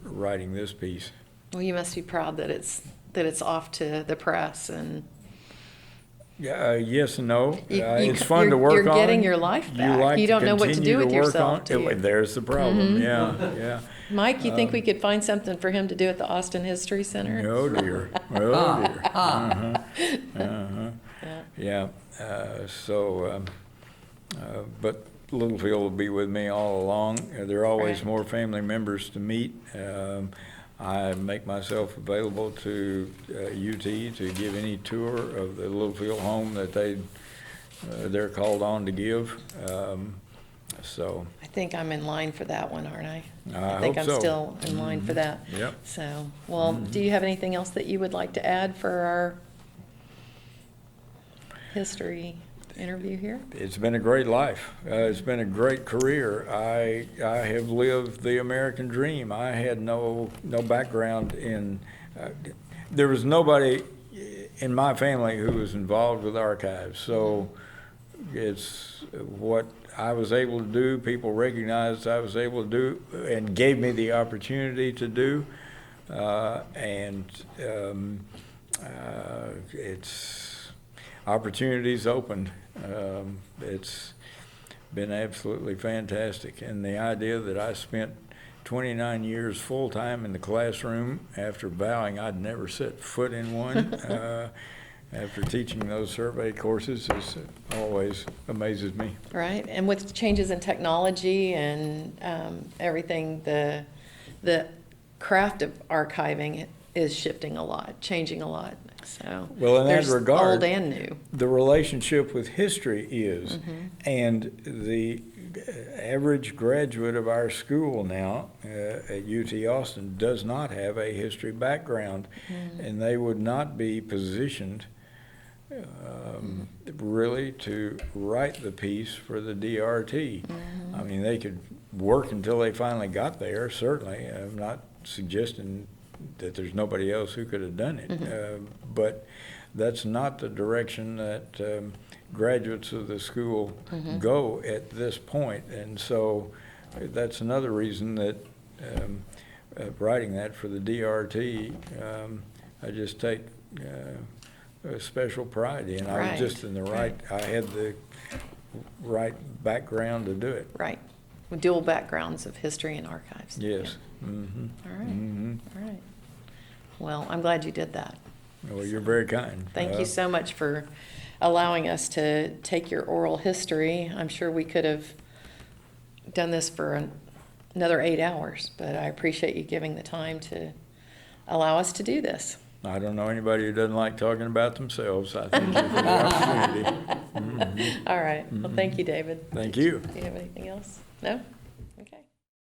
writing this piece. Well, you must be proud that it's off to the press, and yes and no. It's fun to work on. You're getting your life back. You don't know what to do with yourself, do you? There's the problem. Yeah. Mike, you think we could find something for him to do at the Austin History Center? Oh dear. Oh dear. Yeah. But Littlefield will be with me all along. There are always Right. more family members to meet. I make myself available to UT to give any tour of the Littlefield home that they're called on to give. So I think I'm in line for that one, aren't I? I think hope I'm so. still in line for that. Yep. So, well, do you have anything else that you would like to add for our history interview here? It's been a great life. It's been a great career. I have lived the American dream. I had no background in. There was nobody in my family who was involved with archives, so it's what I was able to do. People recognized I was able to do and gave me the opportunity to do, it's opportunities opened. It's been absolutely fantastic. And the idea that I spent 29 years full-time in the classroom after vowing I'd never set foot in one, after teaching those survey courses, is always amazes me. Right, and with changes in technology and everything, the craft of archiving is shifting a lot, changing a lot. So Well, in that there's regard, old and new. the relationship with history is, and the average graduate of our school now at UT Austin does not have a history background, and they would not be positioned really to write the piece for the DRT. I mean, they could work until they finally got there, certainly. I'm not suggesting that there's nobody else who could have done it. But that's not the direction that graduates of the school go at this point. And so that's another reason that writing that for the DRT, I just take a special pride in. I Right. was just in the right, I had the right background to do it. Right, with dual backgrounds of history and archives. Yes. Yeah. Mm-hmm. All right, Mm-hmm. all right. Well, I'm glad you did that. Well, you're very kind. Thank you so much for allowing us to take your oral history. I'm sure we could have done this for another 8 hours, but I appreciate you giving the time to allow us to do this. I don't know anybody who doesn't like talking about themselves. I thank you for the opportunity. All right, well, thank you, David. Thank you. Do you have anything else? No?